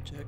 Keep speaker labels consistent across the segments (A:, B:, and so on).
A: Check.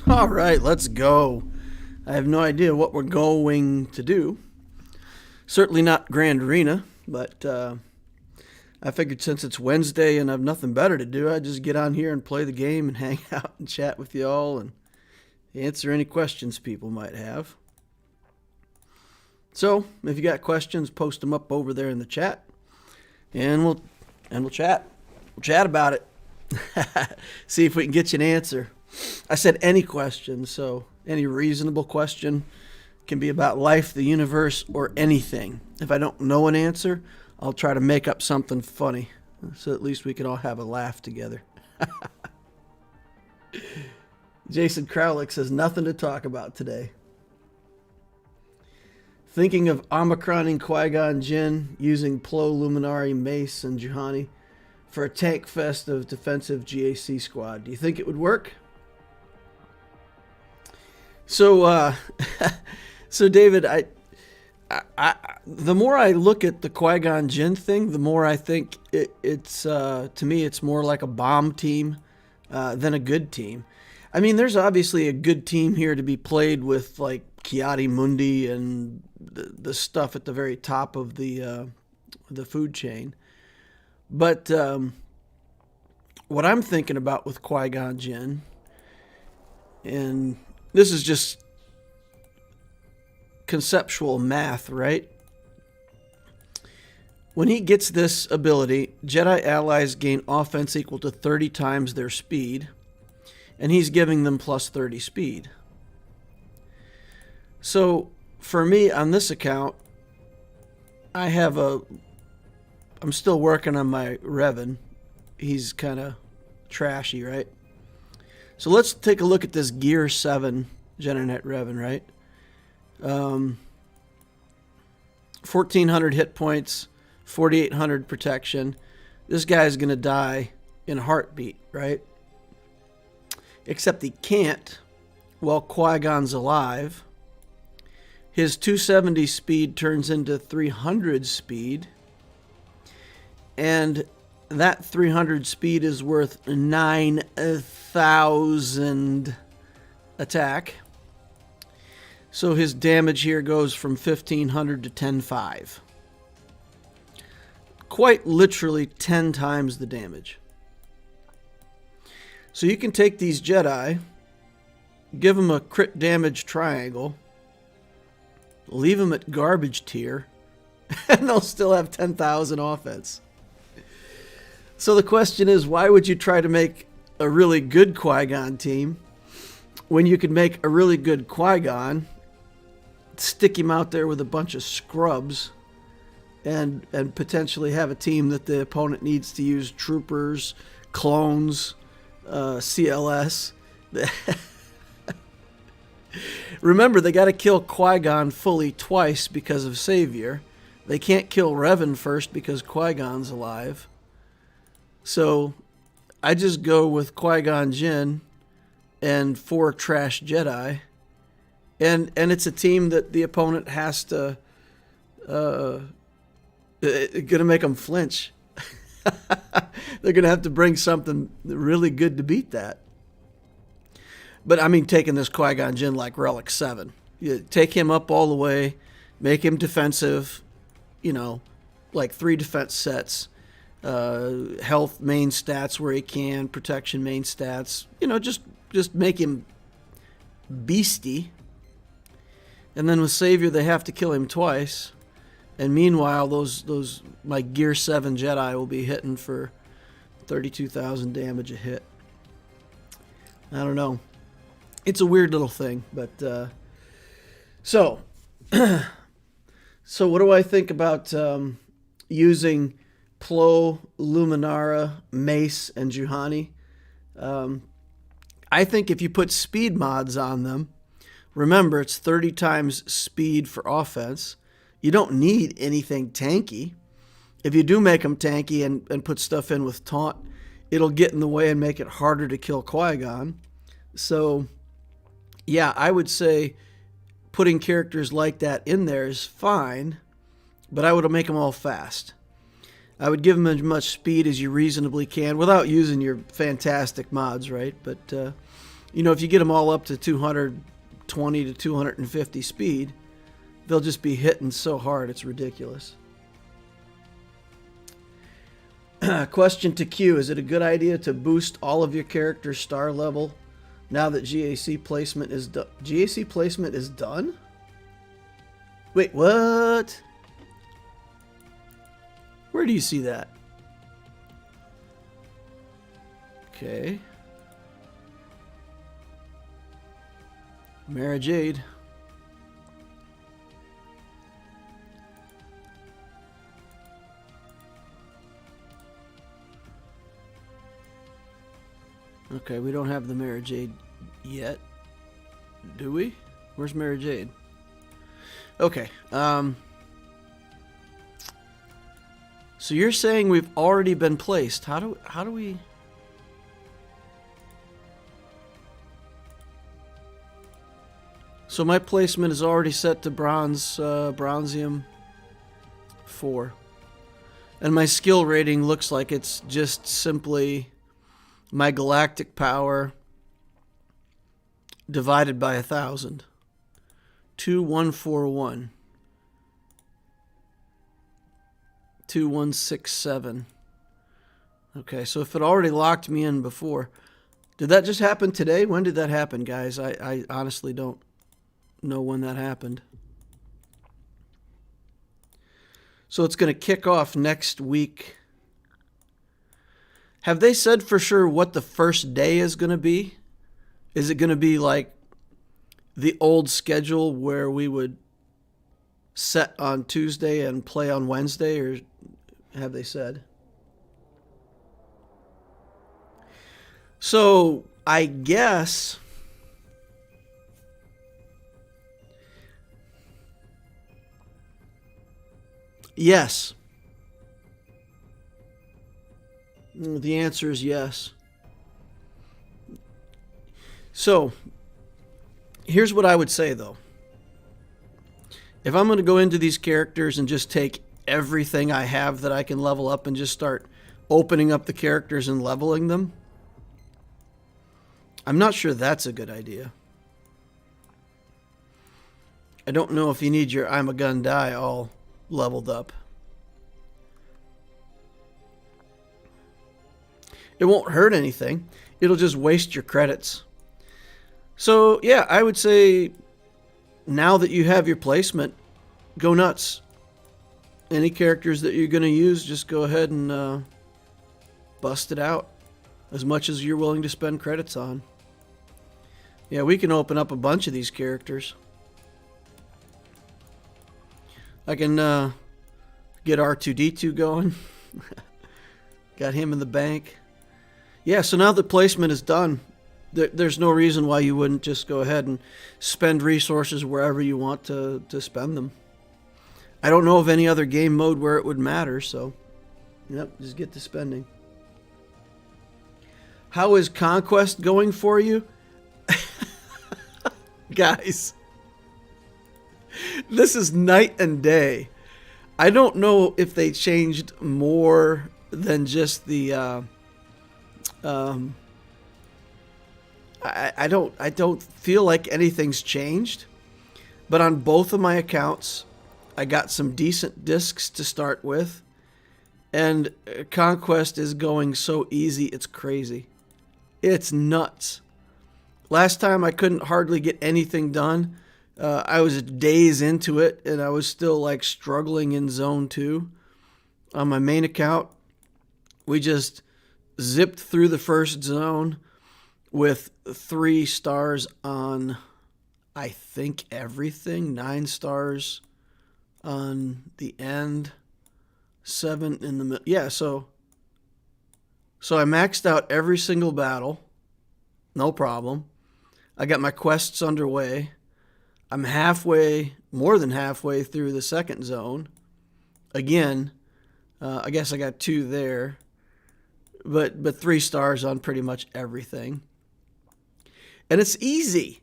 A: All right, let's go. I have no idea what we're going to do. Certainly not Grand Arena, but I figured since it's Wednesday and I have nothing better to do, I'd just get on here and play the game and hang out and chat with y'all and answer any questions people might have. So, if you got questions, post them up over there in the chat, and we'll chat. We'll chat about it. See if we can get you an answer. I said any question, so any reasonable question can be about life, the universe, or anything. If I don't know an answer, I'll try to make up something funny, so at least we can all have a laugh together. Jason Kraulick says nothing to talk about today. Thinking of omicroning Qui-Gon Jinn using Plo Luminari, Mace, and Juhani for a tank fest of defensive GAC squad. Do you think it would work? So, so David, I the more I look at the Qui-Gon Jinn thing, the more I think it's to me it's more like a bomb team than a good team. I mean, there's obviously a good team here to be played with, like Kiadi Mundi and the stuff at the very top of the food chain. But what I'm thinking about with Qui-Gon Jinn, and this is just conceptual math, right? When he gets this ability, Jedi allies gain offense equal to 30 times their speed, and he's giving them plus 30 speed. So for me on this account, I'm still working on my Revan. He's kind of trashy, right? So let's take a look at this Gear 7 Genernet Revan, right? 1,400 hit points, 4,800 protection. This guy's going to die in a heartbeat, right? Except he can't while Qui-Gon's alive. His 270 speed turns into 300 speed. And that 300 speed is worth 9,000 attack. So his damage here goes from 1,500 to 10,500. Quite literally 10 times the damage. So you can take these Jedi, give them a crit damage triangle, leave them at garbage tier, and they'll still have 10,000 offense. So the question is, why would you try to make a really good Qui-Gon team when you could make a really good Qui-Gon, stick him out there with a bunch of scrubs, and potentially have a team that the opponent needs to use troopers, clones, CLS. Remember, they got to kill Qui-Gon fully twice because of Savior. They can't kill Revan first because Qui-Gon's alive. So I just go with Qui-Gon Jinn and 4 trash Jedi. And it's a team that the opponent has to... going to make them flinch. They're going to have to bring something really good to beat that. But, I mean, taking this Qui-Gon Jinn like Relic 7. You take him up all the way, make him defensive, like 3 defense sets, health main stats where he can, protection main stats. Just make him beastie. And then with Savior, they have to kill him twice. And meanwhile, those my Gear 7 Jedi will be hitting for 32,000 damage a hit. I don't know. It's a weird little thing, but so what do I think about using Plo, Luminara, Mace, and Juhani? I think if you put speed mods on them, remember it's 30 times speed for offense. You don't need anything tanky. If you do make them tanky and put stuff in with taunt, it'll get in the way and make it harder to kill Qui-Gon. So, yeah, I would say putting characters like that in there is fine, but I would make them all fast. I would give them as much speed as you reasonably can without using your fantastic mods, right? But, if you get them all up to 220 to 250 speed, they'll just be hitting so hard it's ridiculous. Question to Q. Is it a good idea to boost all of your characters' star level now that GAC placement is done? GAC placement is done? Wait, what? Where do you see that? Okay. Mara Jade. Okay, we don't have the Mara Jade yet, do we? Where's Mara Jade? Okay, so you're saying we've already been placed. How do we... So my placement is already set to Bronzium 4. And my skill rating looks like it's just simply my galactic power divided by 1,000. 2141. 2167. Okay, so if it already locked me in before, did that just happen today? When did that happen, guys? I honestly don't know when that happened. So it's going to kick off next week. Have they said for sure what the first day is going to be? Is it going to be like the old schedule where we would set on Tuesday and play on Wednesday, or have they said? So I guess yes. The answer is yes. So, here's what I would say, though. If I'm going to go into these characters and just take everything I have that I can level up and just start opening up the characters and leveling them, I'm not sure that's a good idea. I don't know if you need your I'm a Gun Die all leveled up. It won't hurt anything. It'll just waste your credits. So, yeah, I would say now that you have your placement, go nuts. Any characters that you're going to use, just go ahead and bust it out as much as you're willing to spend credits on. Yeah, we can open up a bunch of these characters. I can get R2-D2 going. Got him in the bank. Yeah, so now the placement is done. There's no reason why you wouldn't just go ahead and spend resources wherever you want to spend them. I don't know of any other game mode where it would matter, so yep, just get to spending. How is Conquest going for you? Guys, this is night and day. I don't know if they changed more than just the I don't feel like anything's changed, but on both of my accounts I got some decent discs to start with, and Conquest is going so easy it's crazy. It's nuts. Last time I couldn't hardly get anything done. I was days into it and I was still like struggling in zone 2. On my main account, we just zipped through the first zone with 3 stars on, I think, everything. 9 stars on the end, 7 in the middle. Yeah, so I maxed out every single battle. No problem. I got my quests underway. I'm more than halfway through the second zone. Again, I guess I got 2 there, but 3 stars on pretty much everything. And it's easy.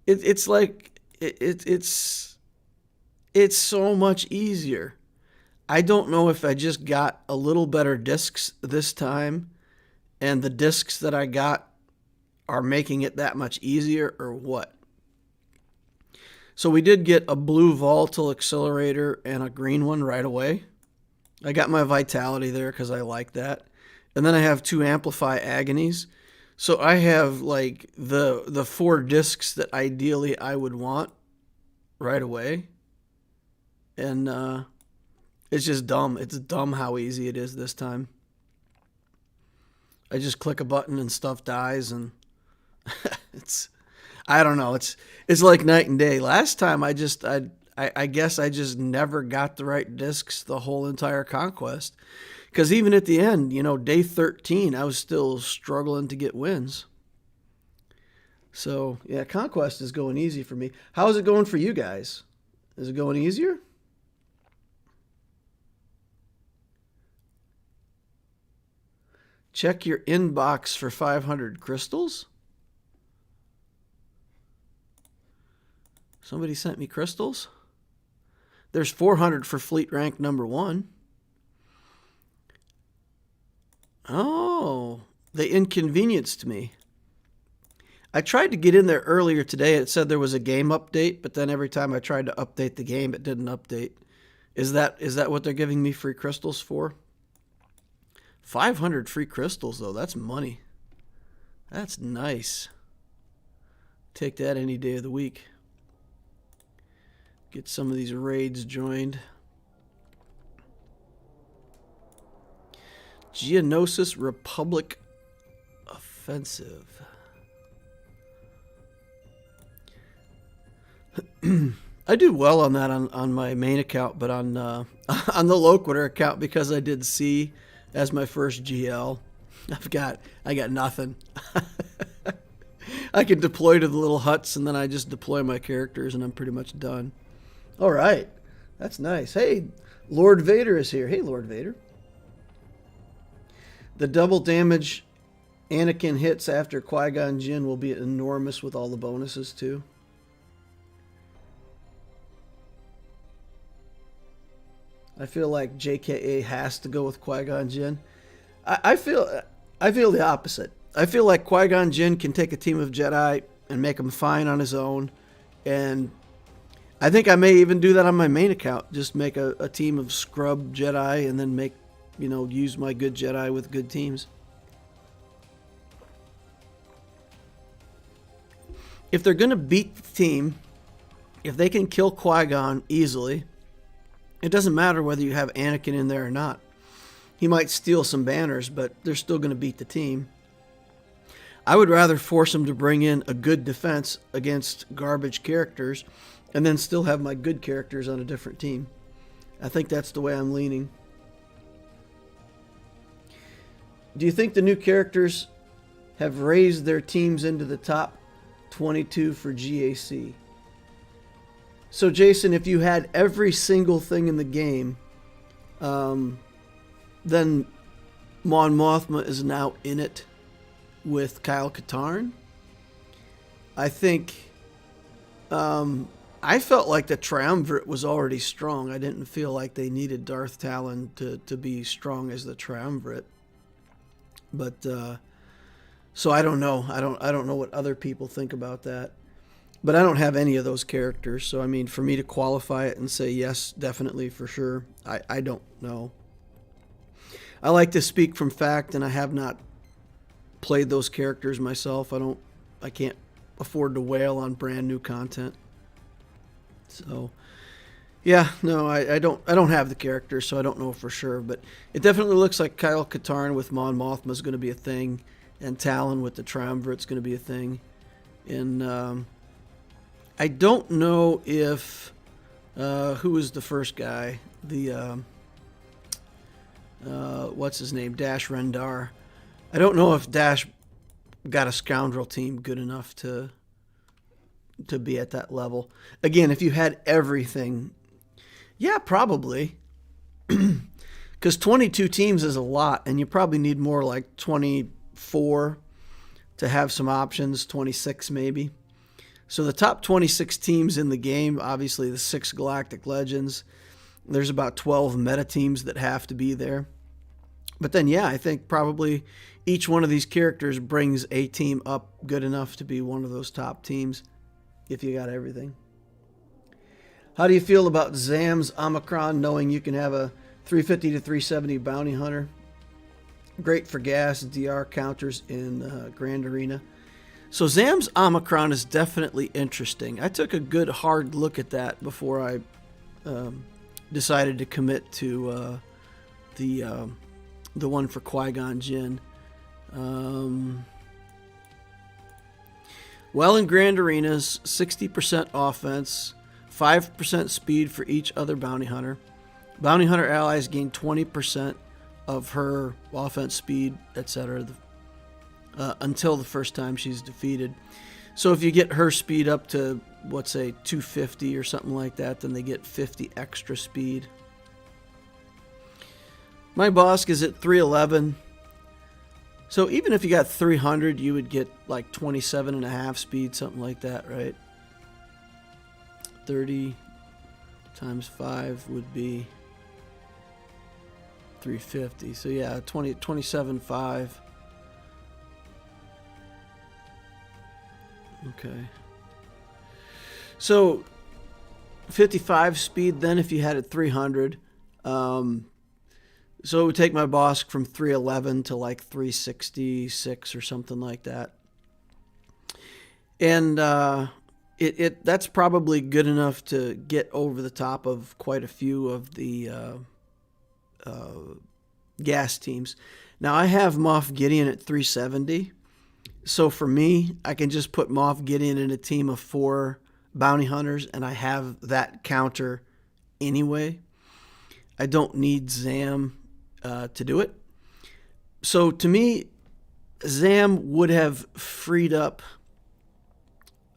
A: It's so much easier. I don't know if I just got a little better discs this time, and the discs that I got are making it that much easier, or what. So we did get a blue Volatile accelerator and a green one right away. I got my vitality there because I like that. And then I have 2 amplify agonies. So I have like the 4 discs that ideally I would want right away. And it's just dumb. It's dumb how easy it is this time. I just click a button and stuff dies, and I don't know. It's like night and day. Last time I guess I just never got the right discs the whole entire Conquest. Because even at the end, day 13, I was still struggling to get wins. So, yeah, Conquest is going easy for me. How is it going for you guys? Is it going easier? Check your inbox for 500 crystals. Somebody sent me crystals. There's 400 for fleet rank number 1. Oh, they inconvenienced me. I tried to get in there earlier today. It said there was a game update, but then every time I tried to update the game, it didn't update. Is that what they're giving me free crystals for? 500 free crystals, though. That's money. That's nice. Take that any day of the week. Get some of these raids joined. Geonosis Republic Offensive. I do well on that on my main account, but on the Loquitur account, because I did C as my first GL, I got nothing. I can deploy to the little huts, and then I just deploy my characters, and I'm pretty much done. All right, that's nice. Hey, Lord Vader is here. Hey, Lord Vader. The double damage Anakin hits after Qui-Gon Jinn will be enormous with all the bonuses too. I feel like JKA has to go with Qui-Gon Jinn. I feel the opposite. I feel like Qui-Gon Jinn can take a team of Jedi and make them fine on his own, and I think I may even do that on my main account. Just make a team of scrub Jedi and then use my good Jedi with good teams. If they're going to beat the team if they can kill Qui-Gon easily, it doesn't matter whether you have Anakin in there or not. He might steal some banners, but they're still going to beat the team. I would rather force him to bring in a good defense against garbage characters and then still have my good characters on a different team. I think that's the way I'm leaning. Do you think the new characters have raised their teams into the top 22 for GAC? So, Jason, if you had every single thing in the game, then Mon Mothma is now in it with Kyle Katarn. I think I felt like the Triumvirate was already strong. I didn't feel like they needed Darth Talon to be strong as the Triumvirate. But so I don't know. I don't know what other people think about that. But I don't have any of those characters. So I mean, for me to qualify it and say yes, definitely for sure, I don't know. I like to speak from fact, and I have not played those characters myself. I can't afford to wail on brand new content. So yeah, no, I don't have the characters, so I don't know for sure. But it definitely looks like Kyle Katarn with Mon Mothma is going to be a thing, and Talon with the Triumvirate is going to be a thing. And I don't know if who was the first guy, the what's his name, Dash Rendar. I don't know if Dash got a scoundrel team good enough to be at that level. Again, if you had everything, yeah, probably. Because 22 teams is a lot, and you probably need more like 24 to have some options, 26 maybe. So the top 26 teams in the game, obviously the 6 Galactic Legends. There's about 12 meta teams that have to be there. But then, yeah, I think probably each one of these characters brings a team up good enough to be one of those top teams if you got everything. How do you feel about Zam's Omicron, knowing you can have a 350 to 370 bounty hunter? Great for gas, DR counters in Grand Arena. So Zam's Omicron is definitely interesting. I took a good hard look at that before I decided to commit to the one for Qui-Gon Jinn. Well, in Grand Arenas, 60% offense, 5% speed for each other bounty hunter. Bounty hunter allies gain 20% of her offense, speed, etc. Until the first time she's defeated. So if you get her speed up to, let's say, 250 or something like that, then they get 50 extra speed. My Bosk is at 311. So even if you got 300, you would get like 27.5 speed, something like that, right? 30 times 5 would be 350. So yeah, 27.5. Okay. So 55 speed then if you had it 300. So it would take my Bosk from 311 to like 366 or something like that. And that's probably good enough to get over the top of quite a few of the gas teams. Now I have Moff Gideon at 370. So for me, I can just put Moff Gideon in a team of 4 bounty hunters, and I have that counter anyway. I don't need Zam to do it. So to me, Zam would have freed up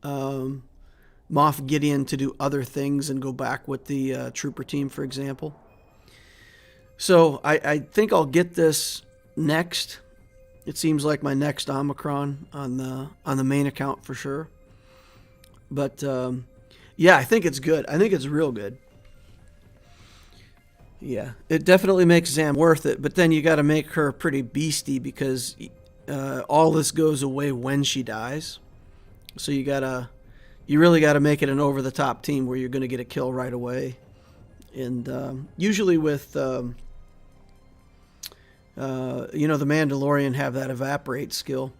A: Moff Gideon to do other things and go back with the trooper team, for example. So I think I'll get this next. It seems like my next Omicron on the main account for sure. But yeah, I think it's good. I think it's real good. Yeah, it definitely makes Zam worth it. But then you got to make her pretty beastie because all this goes away when she dies. So you really got to make it an over the top team where you're going to get a kill right away. And usually with the Mandalorian have that evaporate skill.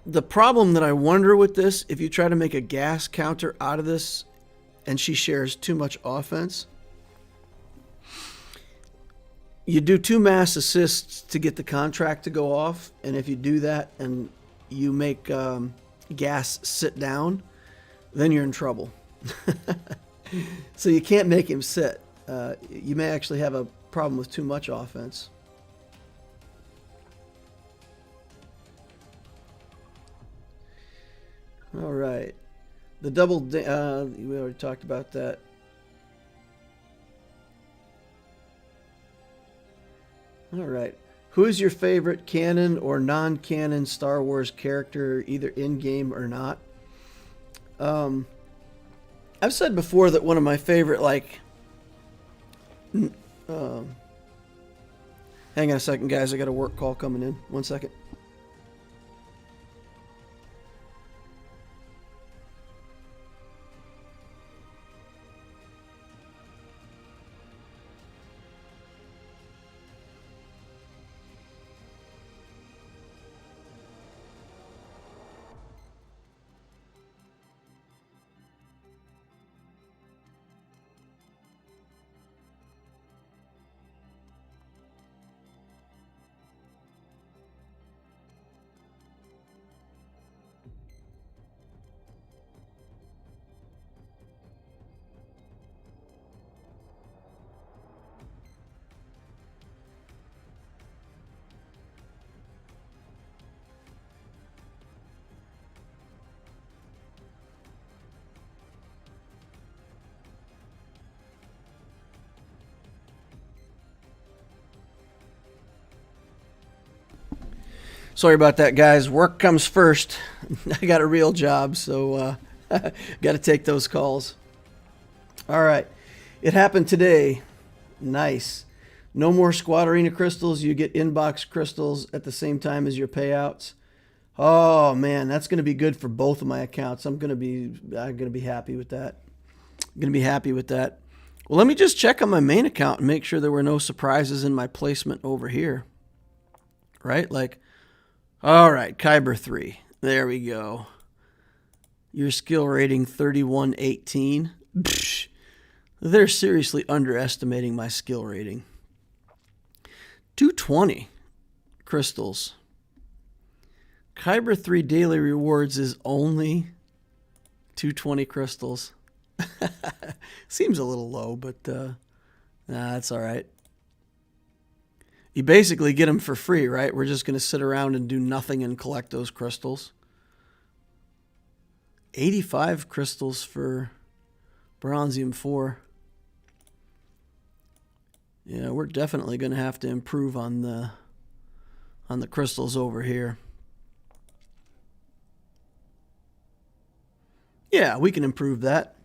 A: The problem that I wonder with this, if you try to make a gas counter out of this and she shares too much offense, you do 2 mass assists to get the contract to go off, and if you do that and you make gas sit down, then you're in trouble. So you can't make him sit. You may actually have a problem with too much offense. All right. The double, we already talked about that. All right. Who is your favorite canon or non-canon Star Wars character, either in-game or not? I've said before that one of my favorite, like... hang on a second, guys. I got a work call coming in. 1 second. Sorry about that, guys. Work comes first. I got a real job, so got to take those calls. All right. It happened today. Nice. No more Squad Arena crystals. You get inbox crystals at the same time as your payouts. Oh, man, that's going to be good for both of my accounts. I'm going to be happy with that. Well, let me just check on my main account and make sure there were no surprises in my placement over here. Right? Like, all right, Kyber 3. There we go. Your skill rating 3118. Psh, they're seriously underestimating my skill rating. 220 crystals. Kyber 3 daily rewards is only 220 crystals. Seems a little low, but that's all right. You basically get them for free, right? We're just going to sit around and do nothing and collect those crystals. 85 crystals for Bronzium 4. Yeah, we're definitely going to have to improve on the crystals over here. Yeah, we can improve that.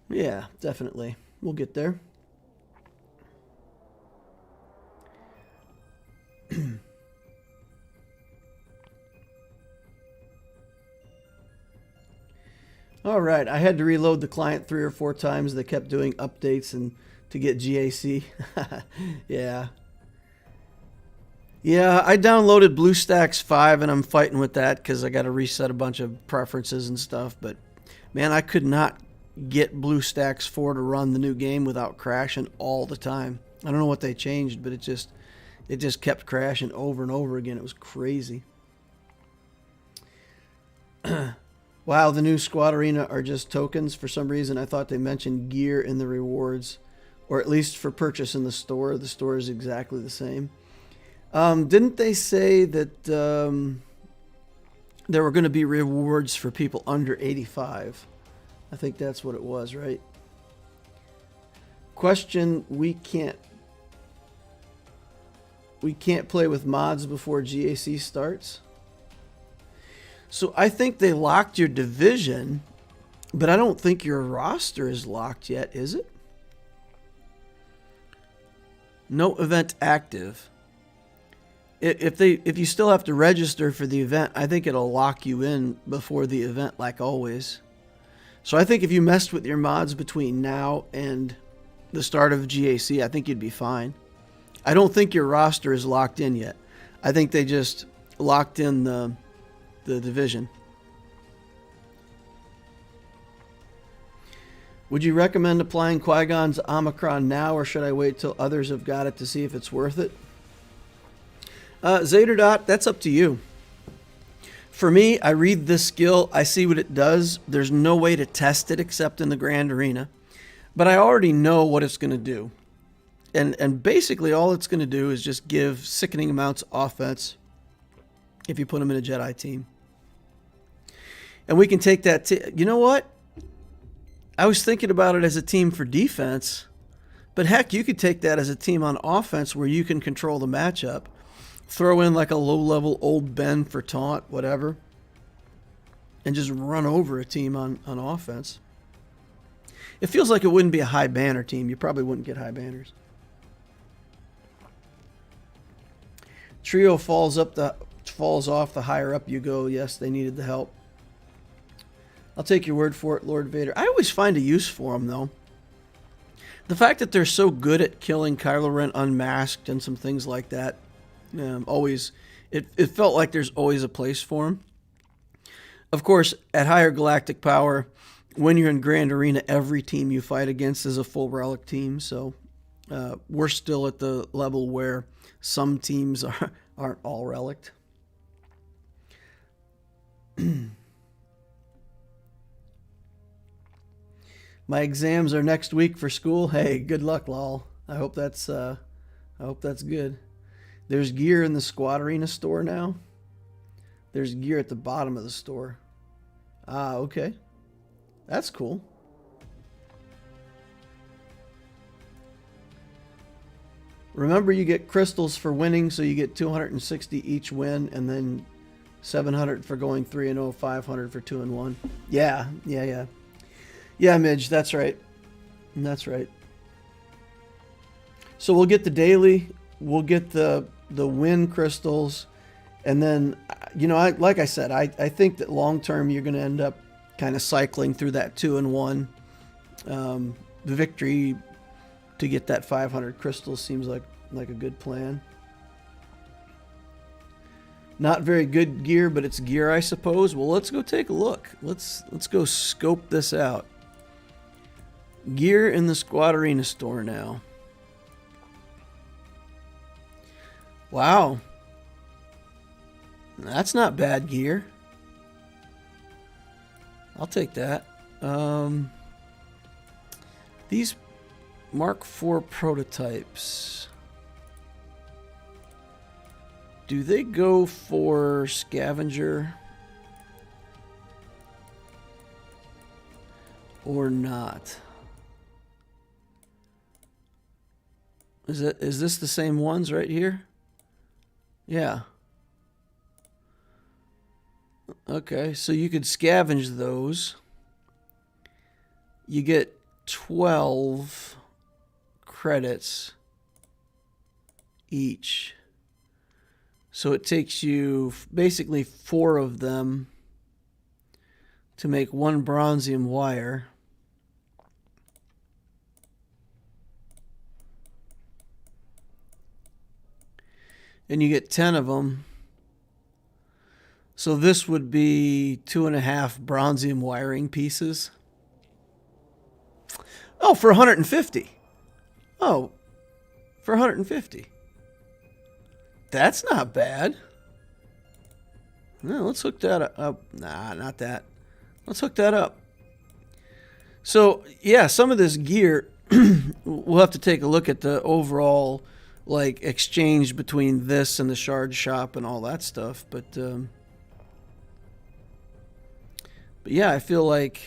A: Yeah, definitely. We'll get there. All right, I had to reload the client 3 or 4 times. They kept doing updates and to get GAC. Yeah. Yeah, I downloaded BlueStacks 5 and I'm fighting with that because I got to reset a bunch of preferences and stuff. But man, I could not get BlueStacks 4 to run the new game without crashing all the time. I don't know what they changed, but it just kept crashing over and over again. It was crazy. Wow, the new Squad Arena are just tokens. For some reason, I thought they mentioned gear in the rewards, or at least for purchase in the store. The store is exactly the same. Didn't they say that there were going to be rewards for people under 85? I think that's what it was, right? Question, we can't play with mods before GAC starts. So I think they locked your division, but I don't think your roster is locked yet, is it? No event active. If you still have to register for the event, I think it'll lock you in before the event, like always. So I think if you messed with your mods between now and the start of GAC, I think you'd be fine. I don't think your roster is locked in yet. I think they just locked in the the division. Would you recommend applying Qui-Gon's Omicron now, or should I wait till others have got it to see if it's worth it? Zaderdot, that's up to you. For me, I read this skill, I see what it does. There's no way to test it except in the Grand Arena. But I already know what it's going to do. And basically all it's going to do is just give sickening amounts of offense if you put them in a Jedi team. And we can take that... You know what? I was thinking about it as a team for defense. But heck, you could take that as a team on offense where you can control the matchup. Throw in like a low-level old Ben for taunt, whatever. And just run over a team on offense. It feels like it wouldn't be a high banner team. You probably wouldn't get high banners. Trio falls off the higher up you go. Yes, they needed the help. I'll take your word for it, Lord Vader. I always find a use for them, though. The fact that they're so good at killing Kylo Ren unmasked and some things like that, it felt like there's always a place for them. Of course, at higher galactic power, when you're in Grand Arena, every team you fight against is a full Relic team. So we're still at the level where some teams aren't all Reliced. My exams are next week for school. Hey, good luck, lol. I hope that's good. There's gear in the Squad Arena store now. There's gear at the bottom of the store. Ah, okay. That's cool. Remember, you get crystals for winning, so you get 260 each win, and then 700 for going 3-0, 500 for 2-1. Yeah. Yeah, Midge, that's right. That's right. So we'll get the daily, we'll get the win crystals, and then, you know, like I said, I think that long term you're going to end up kind of cycling through that 2-1. The victory to get that 500 crystals seems like a good plan. Not very good gear, but it's gear, I suppose. Well, let's go take a look. Let's go scope this out. Gear in the Squad Arena store now. Wow. That's not bad gear. I'll take that. These Mark IV prototypes. Do they go for scavenger or not? Is this the same ones right here? Yeah. Okay, so you could scavenge those. You get 12 credits each. So it takes you basically 4 of them to make 1 bronzium wire. And you get 10 of them. So this would be 2.5 bronzium wiring pieces. Oh, for 150. Oh, for 150. That's not bad. No, let's hook that up. Nah, not that. Let's hook that up. So, yeah, some of this gear, we'll have to take a look at the overall like exchange between this and the shard shop and all that stuff. But yeah, I feel like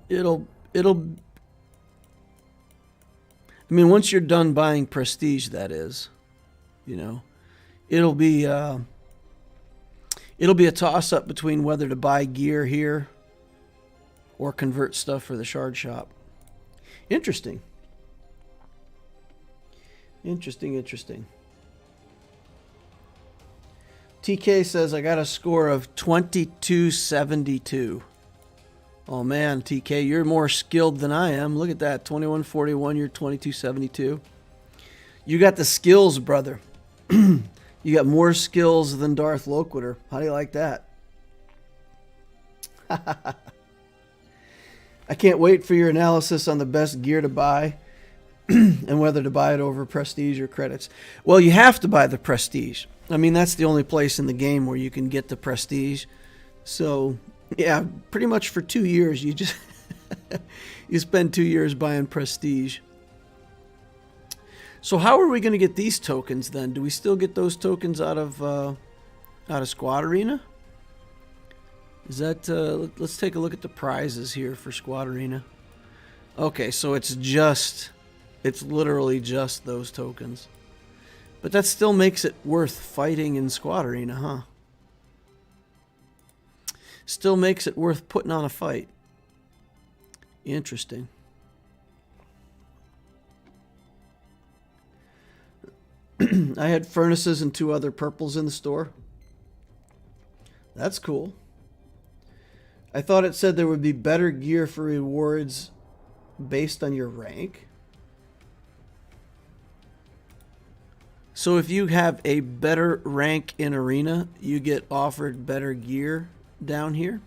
A: it'll I mean, once you're done buying prestige, that is, you know, it'll be a toss up between whether to buy gear here or convert stuff for the shard shop. Interesting. Interesting. TK says I got a score of 2272. Oh man, TK, you're more skilled than I am. Look at that, 2141, you're 2272. You got the skills, brother. You got more skills than Darth Loquitur. How do you like that? I can't wait for your analysis on the best gear to buy and whether to buy it over prestige or credits. Well, you have to buy the prestige. I mean, that's the only place in the game where you can get the prestige. So, yeah, pretty much for 2 years, you just you spend 2 years buying prestige. So how are we going to get these tokens then? Do we still get those tokens out of Squad Arena? Is that let's take a look at the prizes here for Squad Arena. Okay, so it's literally just those tokens. But that still makes it worth fighting in Squad Arena, huh? Still makes it worth putting on a fight. Interesting. I had furnaces and 2 other purples in the store. That's cool. I thought it said there would be better gear for rewards based on your rank. So if you have a better rank in Arena, you get offered better gear down here.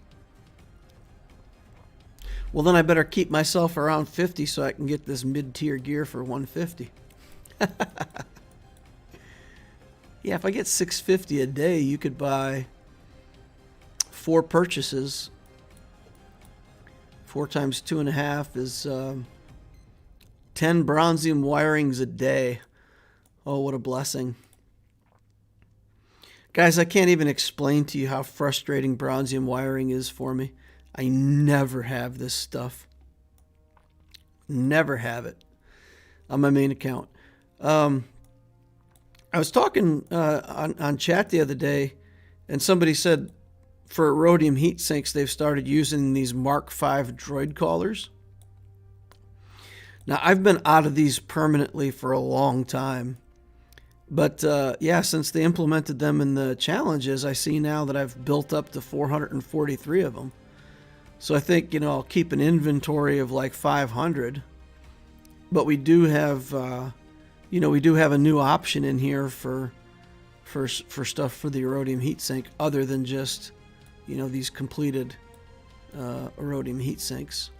A: Well, then I better keep myself around 50 so I can get this mid-tier gear for 150. Yeah, if I get 650 a day, you could buy 4 purchases. 4 times 2.5 is 10 bronzium wirings a day. Oh, what a blessing. Guys, I can't even explain to you how frustrating bronzium wiring is for me. I never have this stuff. Never have it on my main account. I was talking on chat the other day, and somebody said for rhodium heat sinks, they've started using these Mark V droid callers. Now, I've been out of these permanently for a long time. But, yeah, since they implemented them in the challenges, I see now that I've built up to 443 of them. So I think, I'll keep an inventory of like 500. But we do have... we do have a new option in here for stuff for the Erodium heatsink other than just, these completed Erodium heat sinks.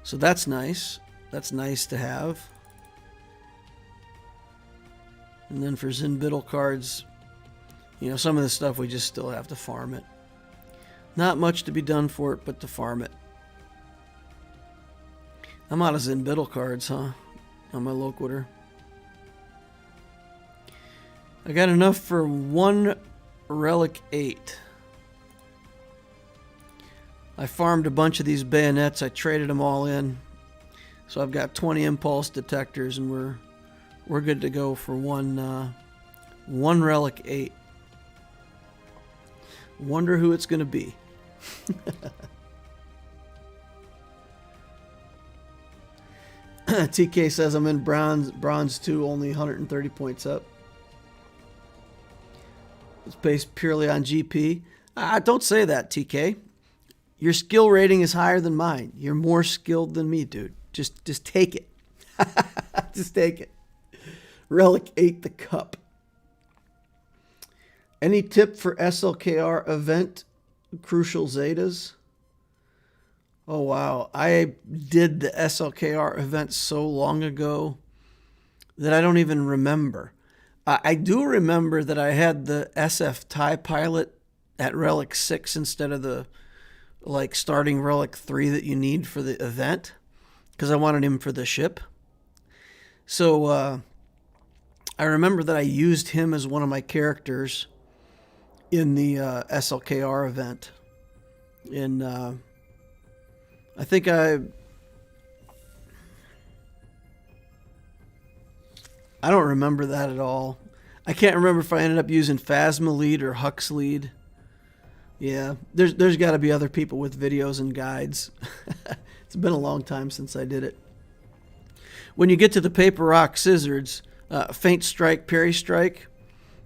A: So that's nice. That's nice to have. And then for Zinbittle cards, some of the stuff we just still have to farm it. Not much to be done for it, but to farm it. I'm out of Zinbittle cards, huh? On my Loquitur. I got enough for 1 Relic 8. I farmed a bunch of these bayonets. I traded them all in. So I've got 20 impulse detectors, and we're good to go for one Relic 8. Wonder who it's going to be. TK says I'm in bronze 2, only 130 points up. It's based purely on GP. Don't say that, TK. Your skill rating is higher than mine. You're more skilled than me, dude. Just take it. Just take it. Relic 8 the cup. Any tip for SLKR event Crucial Zetas? Oh, wow. I did the SLKR event so long ago that I don't even remember. I do remember that I had the SF TIE pilot at Relic 6 instead of the starting Relic 3 that you need for the event because I wanted him for the ship. So I remember that I used him as one of my characters in the SLKR event. And I think I don't remember that at all. I can't remember if I ended up using Phasma lead or Hux lead. Yeah, there's got to be other people with videos and guides. It's been a long time since I did it. When you get to the paper, rock, scissors, feint strike, parry strike,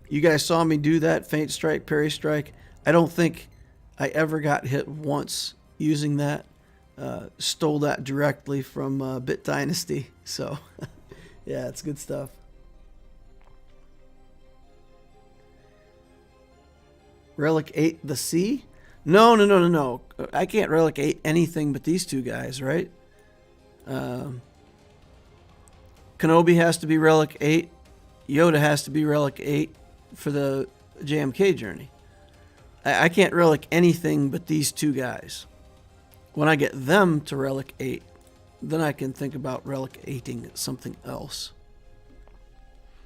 A: you guys saw me do that, feint strike, parry strike. I don't think I ever got hit once using that. Stole that directly from Bit Dynasty. So, yeah, it's good stuff. Relic 8 the C? No, no, no, no, no. I can't Relic 8 anything but these two guys, right? Kenobi has to be Relic 8. Yoda has to be Relic 8 for the JMK journey. I can't Relic anything but these two guys. When I get them to Relic 8, then I can think about Relic 8ing something else.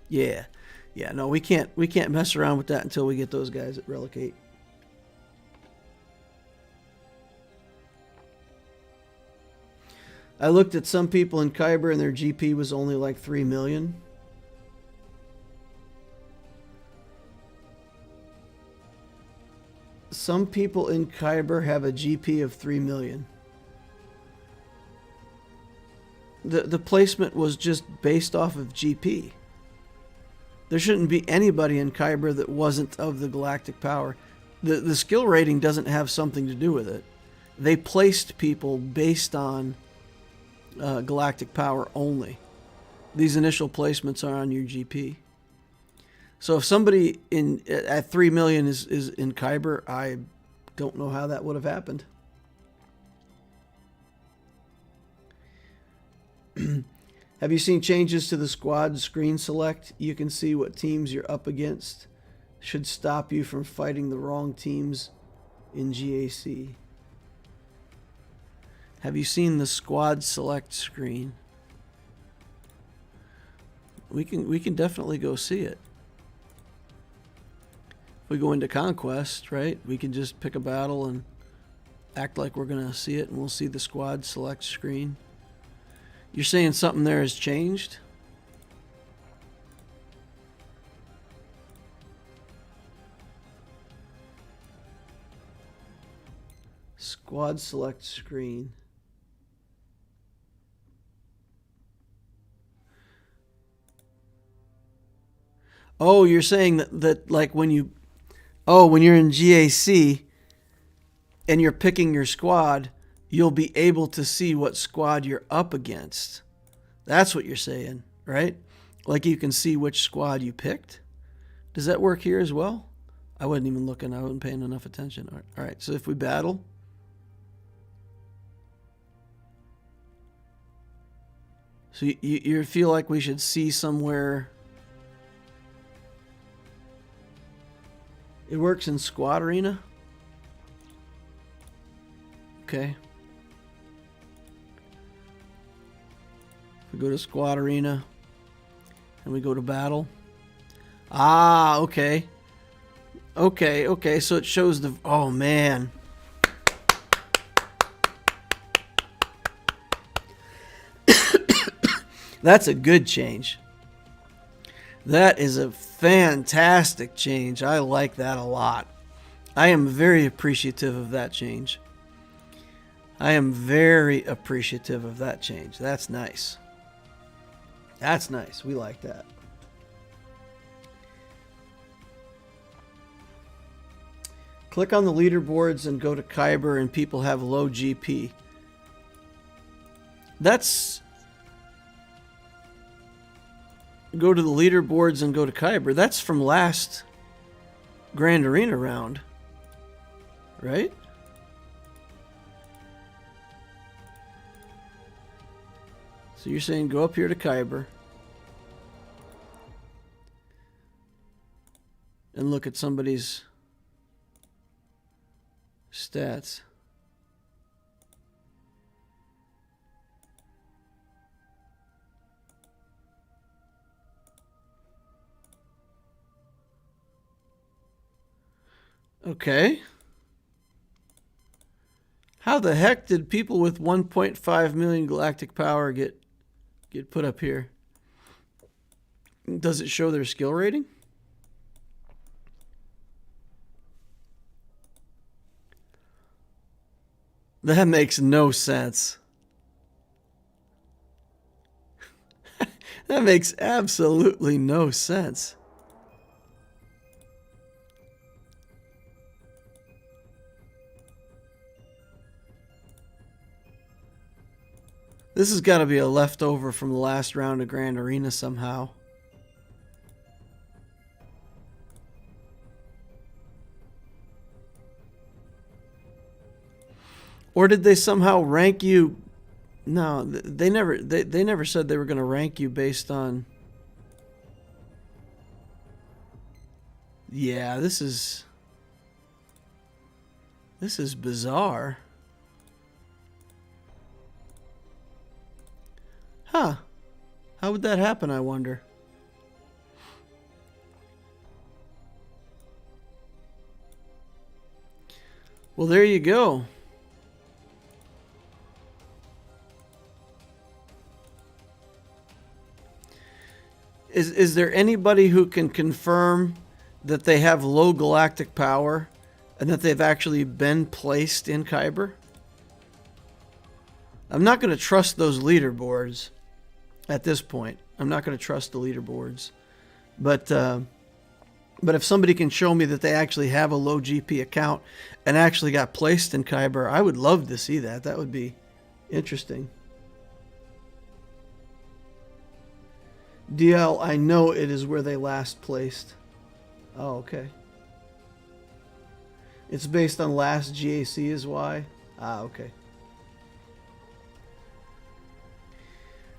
A: Yeah. Yeah, no, we can't mess around with that until we get those guys at Relic 8. I looked at some people in Kyber and their GP was only like 3 million. Some people in Kyber have a GP of 3 million. The placement was just based off of GP. There shouldn't be anybody in Kyber that wasn't of the galactic power. The skill rating doesn't have something to do with it. They placed people based on galactic power only. These initial placements are on your GP. So if somebody at 3 million is in Kyber, I don't know how that would have happened. Have you seen changes to the squad screen select? You can see what teams you're up against. Should stop you from fighting the wrong teams in GAC. Have you seen the squad select screen? We can definitely go see it. If we go into Conquest, right? We can just pick a battle and act like we're going to see it, and we'll see the squad select screen. You're saying something there has changed? Squad select screen. Oh, you're saying that like when you're in GAC and you're picking your squad, you'll be able to see what squad you're up against. That's what you're saying, right? Like you can see which squad you picked. Does that work here as well? I wasn't even looking. I wasn't paying enough attention. All right, so if we battle. So you feel like we should see somewhere. It works in Squad Arena? Okay. We go to Squad Arena and we go to Battle. Ah, okay. Okay, so it shows the... Oh, man. That's a good change. That is a fantastic change. I like that a lot. I am very appreciative of that change. I am very appreciative of that change. That's nice. That's nice. We like that. Click on the leaderboards and go to Kyber and people have low GP. That's... Go to the leaderboards and go to Kyber. That's from last Grand Arena round. Right? So you're saying go up here to Kyber and look at somebody's stats. Okay. How the heck did people with 1.5 million galactic power get put up here? Does it show their skill rating? That makes no sense. That makes absolutely no sense. This has got to be a leftover from the last round of Grand Arena somehow. Or did they somehow rank you? No, they never. They never said they were going to rank you based on. Yeah, this is bizarre. Huh. How would that happen, I wonder? Well, there you go. Is there anybody who can confirm that they have low galactic power and that they've actually been placed in Kyber? I'm not going to trust those leaderboards at this point. I'm not going to trust the leaderboards. But if somebody can show me that they actually have a low GP account and actually got placed in Kyber, I would love to see that. That would be interesting. DL, I know it is where they last placed. Oh, okay. It's based on last GAC is why? Ah, okay.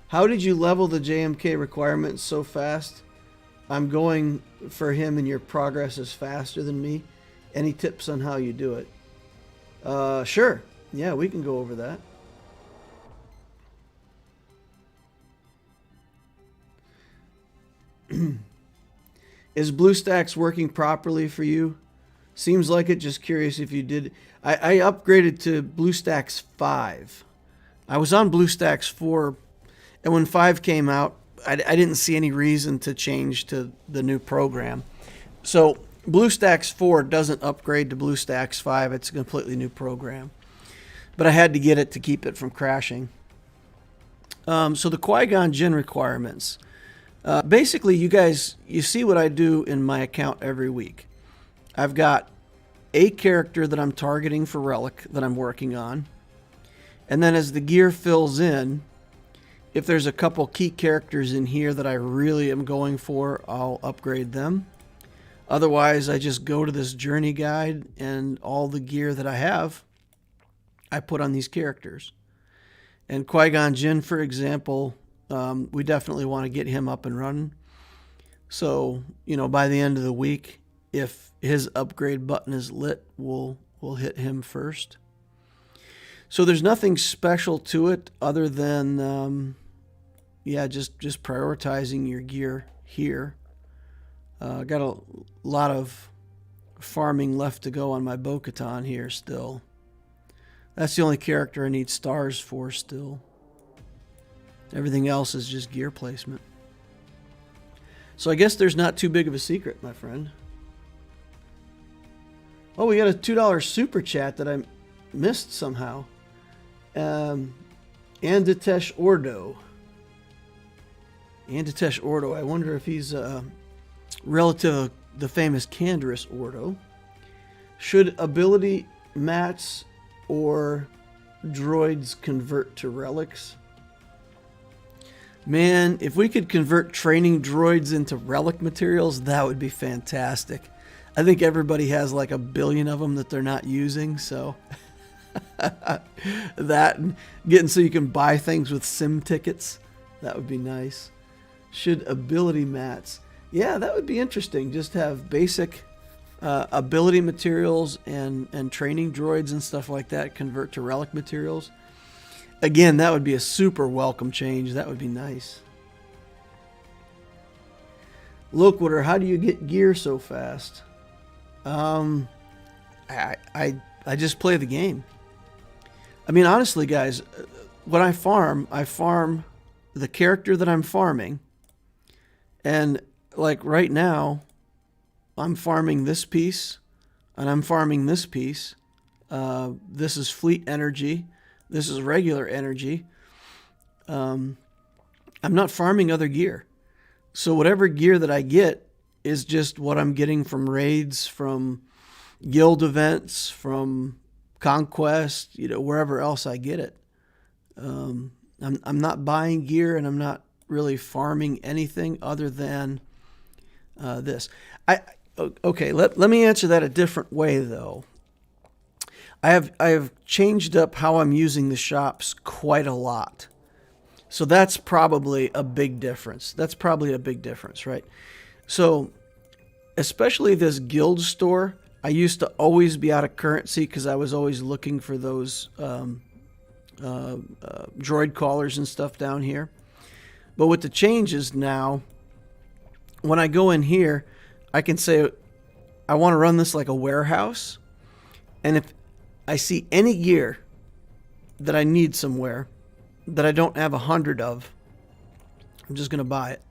A: How did you level the JMK requirements so fast? I'm going for him and your progress is faster than me. Any tips on how you do it? Sure. Yeah, we can go over that. Is BlueStacks working properly for you? Seems like it. Just curious if you did. I upgraded to BlueStacks 5. I was on BlueStacks 4, and when 5 came out, I didn't see any reason to change to the new program. So BlueStacks 4 doesn't upgrade to BlueStacks 5. It's a completely new program. But I had to get it to keep it from crashing. So the Qui-Gon Jinn requirements. Basically, you see what I do in my account every week. I've got a character that I'm targeting for Relic that I'm working on. And then as the gear fills in, if there's a couple key characters in here that I really am going for, I'll upgrade them. Otherwise, I just go to this journey guide and all the gear that I have, I put on these characters. And Qui-Gon Jinn, for example, we definitely want to get him up and running. So, by the end of the week, if his upgrade button is lit, we'll hit him first. So there's nothing special to it other than, just prioritizing your gear here. Got a lot of farming left to go on my Bo-Katan here still. That's the only character I need stars for still. Everything else is just gear placement. So I guess there's not too big of a secret, my friend. Oh, we got a $2 super chat that I missed somehow. Anditesh Ordo. Anditesh Ordo. I wonder if he's relative of the famous Canderous Ordo. Should ability mats or droids convert to relics? Man, if we could convert training droids into relic materials, that would be fantastic. I think everybody has like 1 billion of them that they're not using, so that and getting so you can buy things with sim tickets, that would be nice. Should ability mats? Yeah, that would be interesting. Just have basic ability materials and training droids and stuff like that convert to relic materials. Again, that would be a super welcome change. That would be nice. Lookwater, how do you get gear so fast? I just play the game. I mean, honestly, guys, when I farm the character that I'm farming. And like right now, I'm farming this piece and I'm farming this piece. This is fleet energy. This is regular energy. I'm not farming other gear. So whatever gear that I get is just what I'm getting from raids, from guild events, from Conquest, wherever else I get it. I'm not buying gear and I'm not really farming anything other than this. Okay, let me answer that a different way though. I have changed up how I'm using the shops quite a lot. So that's probably a big difference. Right? So, especially this guild store, I used to always be out of currency because I was always looking for those droid callers and stuff down here. But with the changes now, when I go in here, I can say I want to run this like a warehouse. And if I see any gear that I need somewhere that I don't have 100 of, I'm just going to buy it.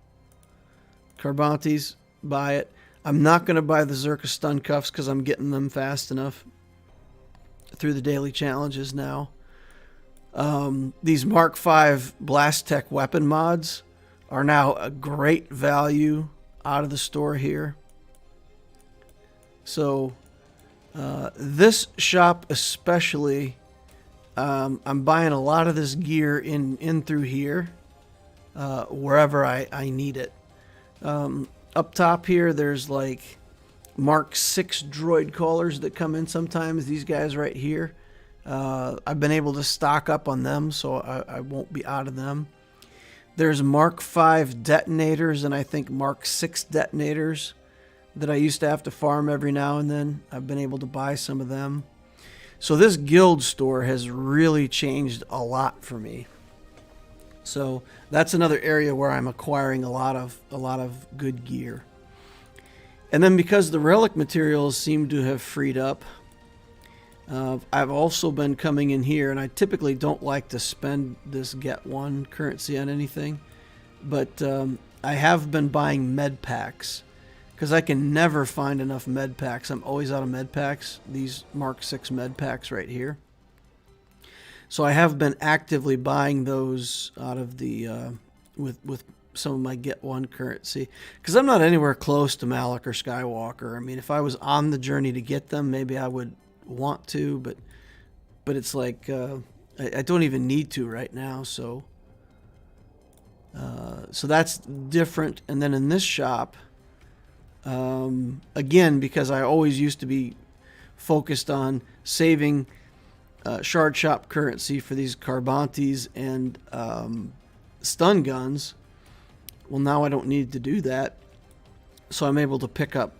A: Carbantes, buy it. I'm not going to buy the Zerka stun cuffs because I'm getting them fast enough through the daily challenges now. These Mark V Blast Tech weapon mods are now a great value out of the store here. So this shop especially, I'm buying a lot of this gear in through here, wherever I need it. Up top here, there's like Mark VI droid callers that come in sometimes. These guys right here. I've been able to stock up on them, so I won't be out of them. There's Mark V detonators and I think Mark VI detonators that I used to have to farm every now and then. I've been able to buy some of them. So this guild store has really changed a lot for me. So that's another area where I'm acquiring a lot of good gear. And then because the relic materials seem to have freed up, I've also been coming in here, and I typically don't like to spend this get one currency on anything, but I have been buying med packs because I can never find enough med packs. I'm always out of med packs, these Mark VI med packs right here. So I have been actively buying those out of the with some of my get one currency because I'm not anywhere close to Malak or Skywalker. I mean, if I was on the journey to get them, maybe I would want to, but it's like I don't even need to right now. So that's different. And then in this shop, again, because I always used to be focused on saving shard shop currency for these Carbantes and stun guns. Well, now I don't need to do that, so I'm able to pick up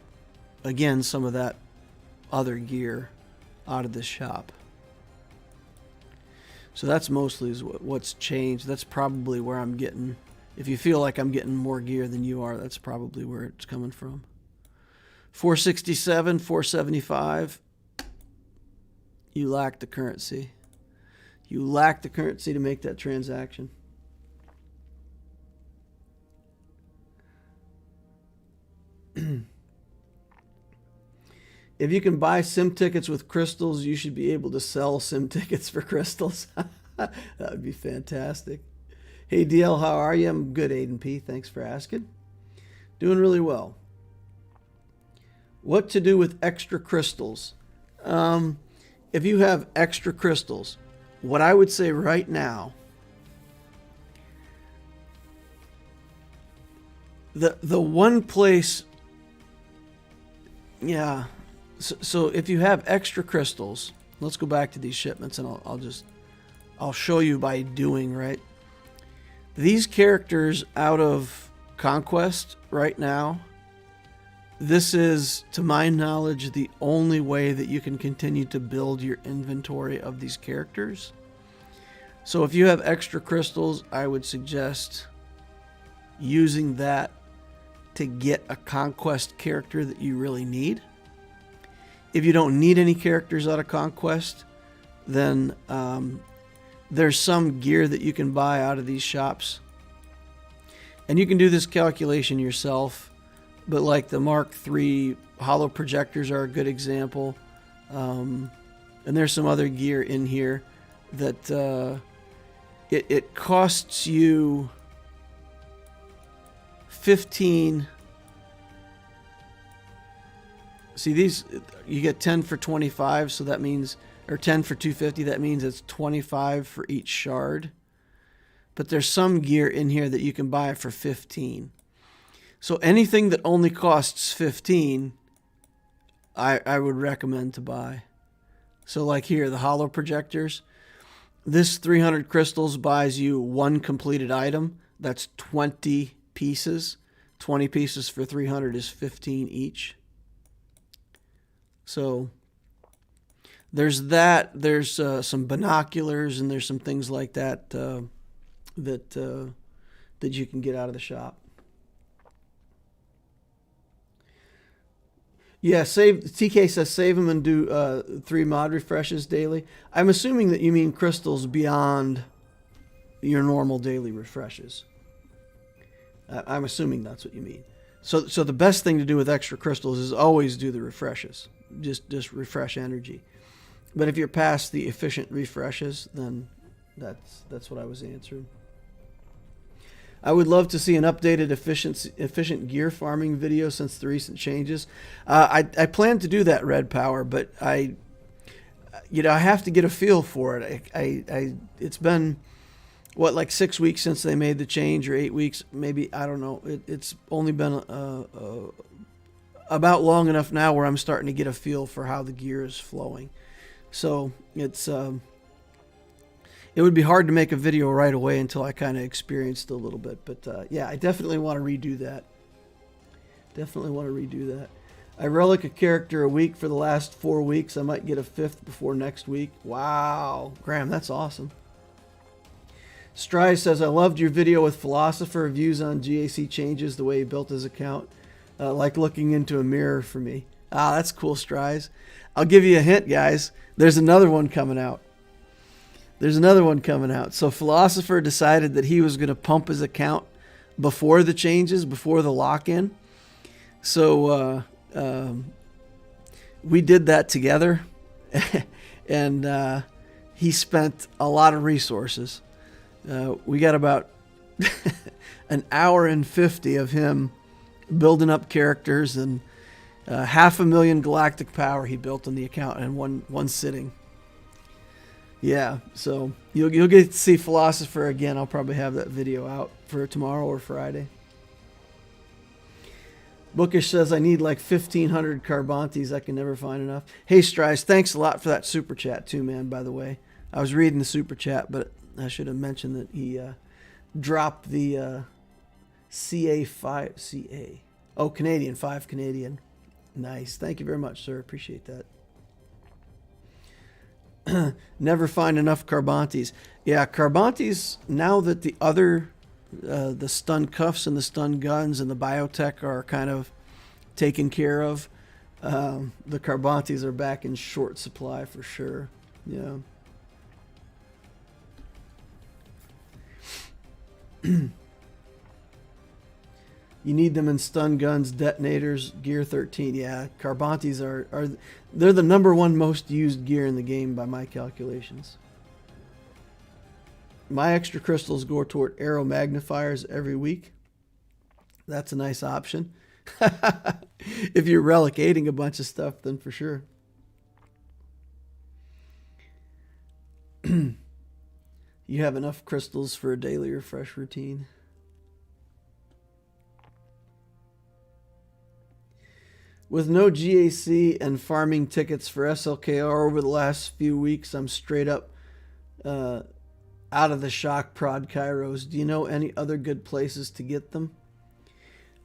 A: again some of that other gear out of this shop. So that's mostly what's changed. That's probably where I'm getting, if you feel like I'm getting more gear than you are, that's probably where it's coming from. 467, 475. You lack the currency. You lack the currency to make that transaction. If you can buy sim tickets with crystals, you should be able to sell sim tickets for crystals. That would be fantastic. Hey, DL, how are you? I'm good, Aiden P. Thanks for asking. Doing really well. What to do with extra crystals? If you have extra crystals, what I would say right now, the one place, yeah. So if you have extra crystals, let's go back to these shipments, and I'll show you by doing, right? These characters out of Conquest right now, this is, to my knowledge, the only way that you can continue to build your inventory of these characters. So if you have extra crystals, I would suggest using that to get a Conquest character that you really need. If you don't need any characters out of Conquest, then there's some gear that you can buy out of these shops. And you can do this calculation yourself. But like the Mark III hollow projectors are a good example. And there's some other gear in here that it costs you 15. See, these, you get 10 for 25, so that means, or 10 for 250, that means it's 25 for each shard. But there's some gear in here that you can buy for 15. So anything that only costs 15, I would recommend to buy. So like here, the holo projectors. This 300 crystals buys you one completed item. That's 20 pieces. 20 pieces for 300 is 15 each. So there's that. There's some binoculars and there's some things like that that you can get out of the shop. Yeah, TK says save them and do 3 mod refreshes daily. I'm assuming that you mean crystals beyond your normal daily refreshes. I'm assuming that's what you mean. So the best thing to do with extra crystals is always do the refreshes. Just refresh energy. But if you're past the efficient refreshes, then that's what I was answering. I would love to see an updated efficient gear farming video since the recent changes. I plan to do that, Red Power, but I have to get a feel for it. It's been like 6 weeks since they made the change, or 8 weeks, maybe, I don't know. It's only been about long enough now where I'm starting to get a feel for how the gear is flowing. So it would be hard to make a video right away until I kind of experienced it a little bit. But yeah, I definitely want to redo that. I relic a character a week for the last 4 weeks. I might get a 5th before next week. Wow. Graham, that's awesome. Stry says, I loved your video with Philosopher, views on GAC changes, the way he built his account. Like looking into a mirror for me. Ah, that's cool, Stries. I'll give you a hint, guys. There's another one coming out. So Philosopher decided that he was going to pump his account before the changes, before the lock-in. So we did that together. And he spent a lot of resources. We got about an hour and 50 of him building up characters, and 500,000 galactic power he built on the account in one sitting. Yeah, so you'll get to see Philosopher again. I'll probably have that video out for tomorrow or Friday. Bookish says, I need like 1,500 Carbantes. I can never find enough. Hey, Strice, thanks a lot for that super chat too, man, by the way. I was reading the super chat, but I should have mentioned that he dropped the CA. Oh, Canadian, 5 Canadian. Nice. Thank you very much, sir. Appreciate that. Never find enough Carbantes. Yeah, Carbantes, now that the other, the stun cuffs and the stun guns and the biotech are kind of taken care of, the Carbantes are back in short supply for sure. Yeah. You need them in stun guns, detonators, gear 13. Yeah, Carbantes they're the #1 most used gear in the game by my calculations. My extra crystals go toward arrow magnifiers every week. That's a nice option. If you're relicating a bunch of stuff, then for sure. You have enough crystals for a daily refresh routine. With no GAC and farming tickets for SLKR over the last few weeks, I'm straight up out of the shock prod Kairos. Do you know any other good places to get them?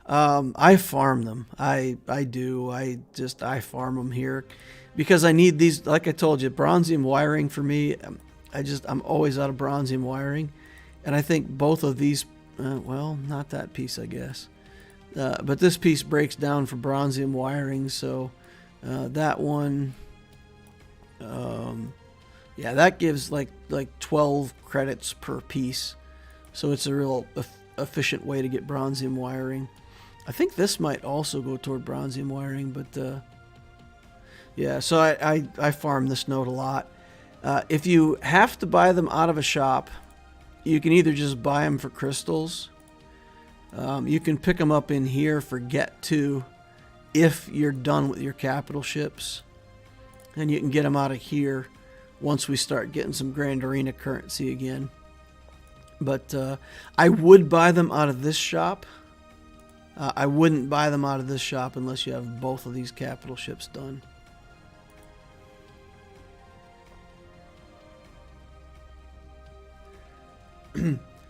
A: I farm them. I do. I farm them here because I need these. Like I told you, bronzium wiring for me. I'm always out of bronzium wiring, and I think both of these. Well, not that piece, I guess. But this piece breaks down for bronzium wiring, so that one, yeah, that gives like 12 credits per piece, so it's a real efficient way to get bronzium wiring. I think this might also go toward bronzium wiring, but yeah, so I farm this node a lot. If you have to buy them out of a shop, you can either just buy them for crystals. You can pick them up in here for Get To if you're done with your capital ships. And you can get them out of here once we start getting some Grand Arena currency again. But I would buy them out of this shop. I wouldn't buy them out of this shop unless you have both of these capital ships done.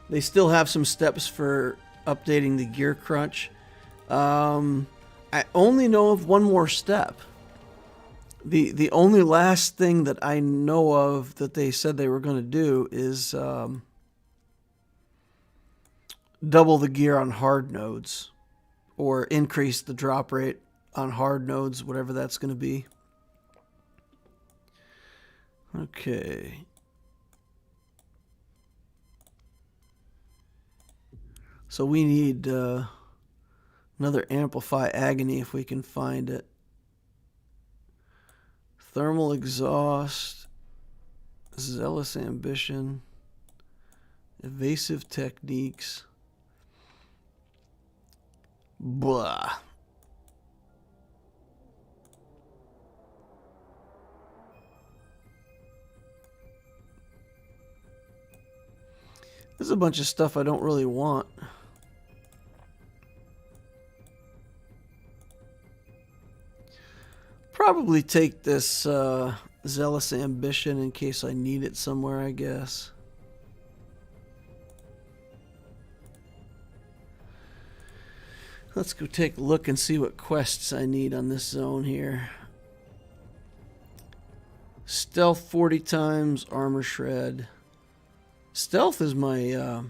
A: They still have some steps for updating the gear crunch. I only know of one more step. The only last thing that I know of that they said they were going to do is double the gear on hard nodes, or increase the drop rate on hard nodes, whatever that's going to be. Okay. So we need another Amplify Agony if we can find it. Thermal Exhaust, Zealous Ambition, Evasive Techniques. Blah. There's a bunch of stuff I don't really want. Probably take this Zealous Ambition in case I need it somewhere, I guess. Let's go take a look and see what quests I need on this zone here. Stealth 40 times, Armor Shred. Stealth is my...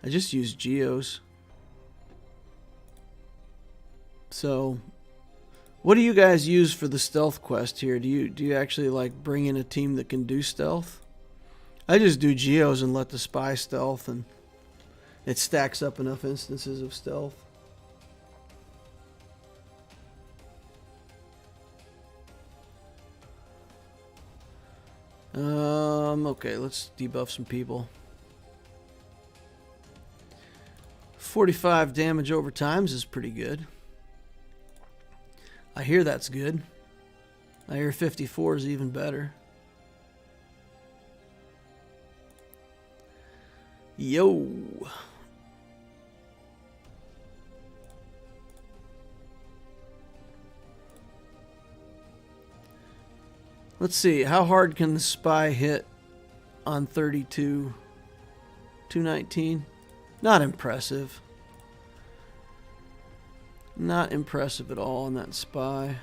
A: I just use Geos. So... what do you guys use for the stealth quest here? Do you actually like bring in a team that can do stealth? I just do Geos and let the spy stealth, and it stacks up enough instances of stealth. Okay, let's debuff some people. 45 damage over times is pretty good. I hear that's good. I hear 54 is even better. Yo. Let's see, how hard can the spy hit on 32? 219? Not impressive. Not impressive at all on that spy.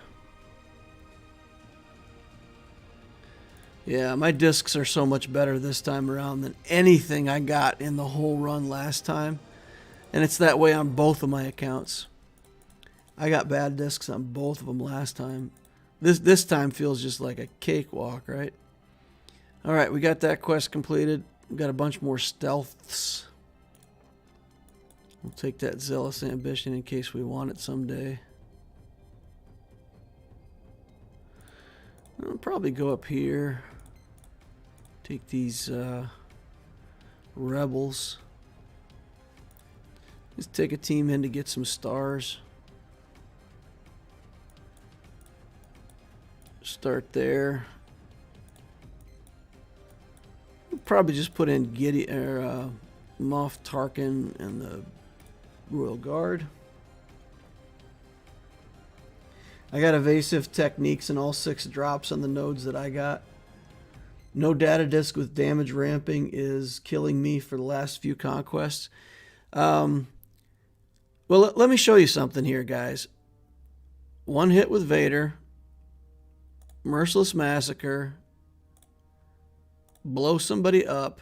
A: Yeah, my discs are so much better this time around than anything I got in the whole run last time. And it's that way on both of my accounts. I got bad discs on both of them last time. This time feels just like a cakewalk, right? Alright, we got that quest completed. We got a bunch more stealths. We'll take that Zealous Ambition in case we want it someday. I'll probably go up here. Take these rebels. Just take a team in to get some stars. Start there. We'll probably just put in Moff Tarkin and the Royal Guard. I got evasive techniques in all 6 drops on the nodes that I got. No data disk with damage ramping is killing me for the last few conquests. Well, let me show you something here, guys. One hit with Vader. Merciless Massacre. Blow somebody up.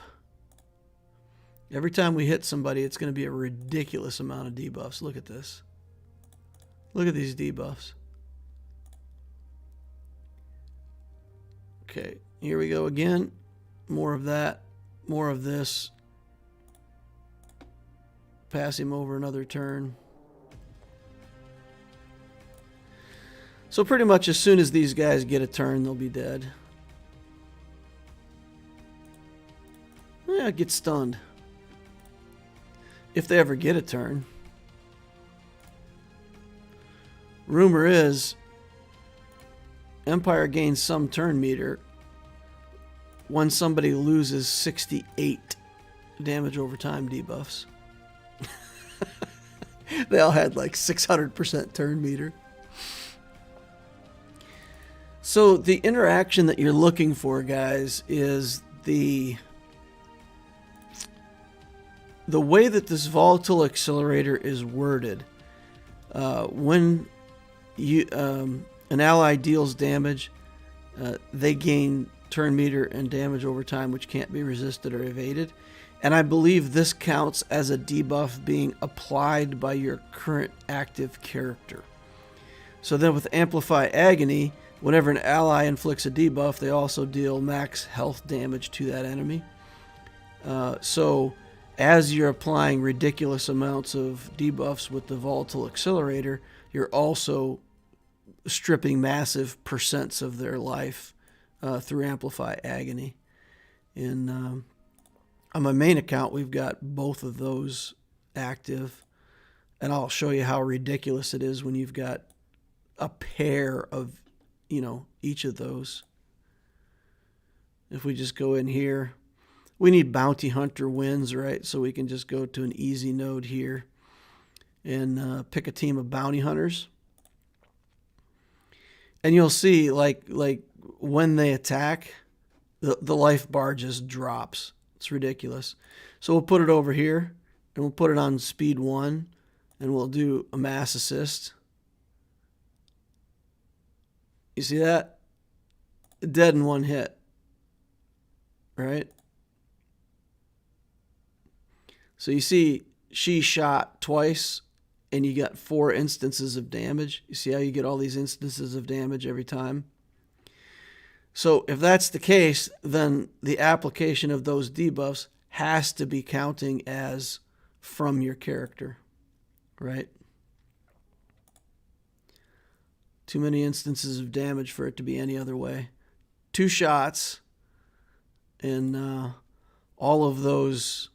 A: Every time we hit somebody, it's going to be a ridiculous amount of debuffs. Look at this. Look at these debuffs. Okay, here we go again. More of that. More of this. Pass him over another turn. So pretty much as soon as these guys get a turn, they'll be dead. Yeah, get stunned. If they ever get a turn. Rumor is Empire gains some turn meter when somebody loses 68 damage over time debuffs. They all had like 600% turn meter. So the interaction that you're looking for, guys, is the the way that this volatile accelerator is worded, when you an ally deals damage, they gain turn meter and damage over time, which can't be resisted or evaded. And I believe this counts as a debuff being applied by your current active character. So then with Amplify Agony, whenever an ally inflicts a debuff, they also deal max health damage to that enemy. So as you're applying ridiculous amounts of debuffs with the Volatile Accelerator, you're also stripping massive percents of their life through Amplify Agony. And on my main account, we've got both of those active. And I'll show you how ridiculous it is when you've got a pair of, each of those. If we just go in here, we need Bounty Hunter wins, right? So we can just go to an easy node here and pick a team of Bounty Hunters. And you'll see, like when they attack, the life bar just drops. It's ridiculous. So we'll put it over here, and we'll put it on speed 1, and we'll do a mass assist. You see that? Dead in one hit. Right? So you see she shot twice, and you got 4 instances of damage. You see how you get all these instances of damage every time? So if that's the case, then the application of those debuffs has to be counting as from your character, right? Too many instances of damage for it to be any other way. 2 shots, and all of those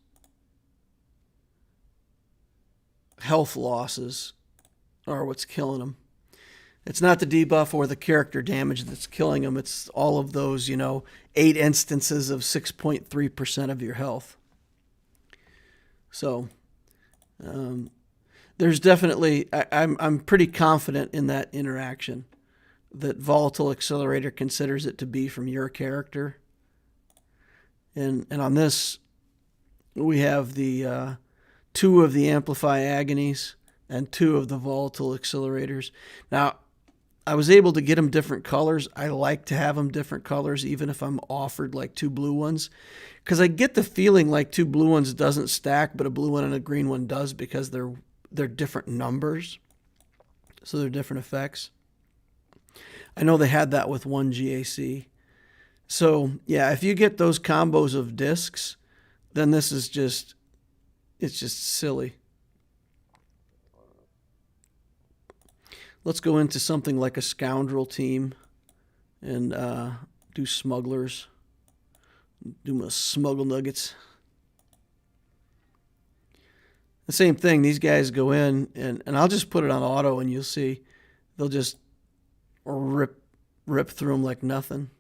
A: health losses are what's killing them. It's not the debuff or the character damage that's killing them. It's all of those, 8 instances of 6.3% of your health. So there's definitely, I'm pretty confident in that interaction, that Volatile Accelerator considers it to be from your character. And on this, we have the 2 of the Amplify Agonies and 2 of the Volatile Accelerators. Now, I was able to get them different colors. I like to have them different colors, even if I'm offered like 2 blue ones, because I get the feeling like 2 blue ones doesn't stack, but a blue one and a green one does, because they're different numbers, so they're different effects. I know they had that with 1 GAC. So yeah, if you get those combos of discs, then this is it's just silly. Let's go into something like a Scoundrel team and do Smugglers. Do my Smuggle Nuggets. The same thing. These guys go in, and I'll just put it on auto, and you'll see they'll just rip through them like nothing.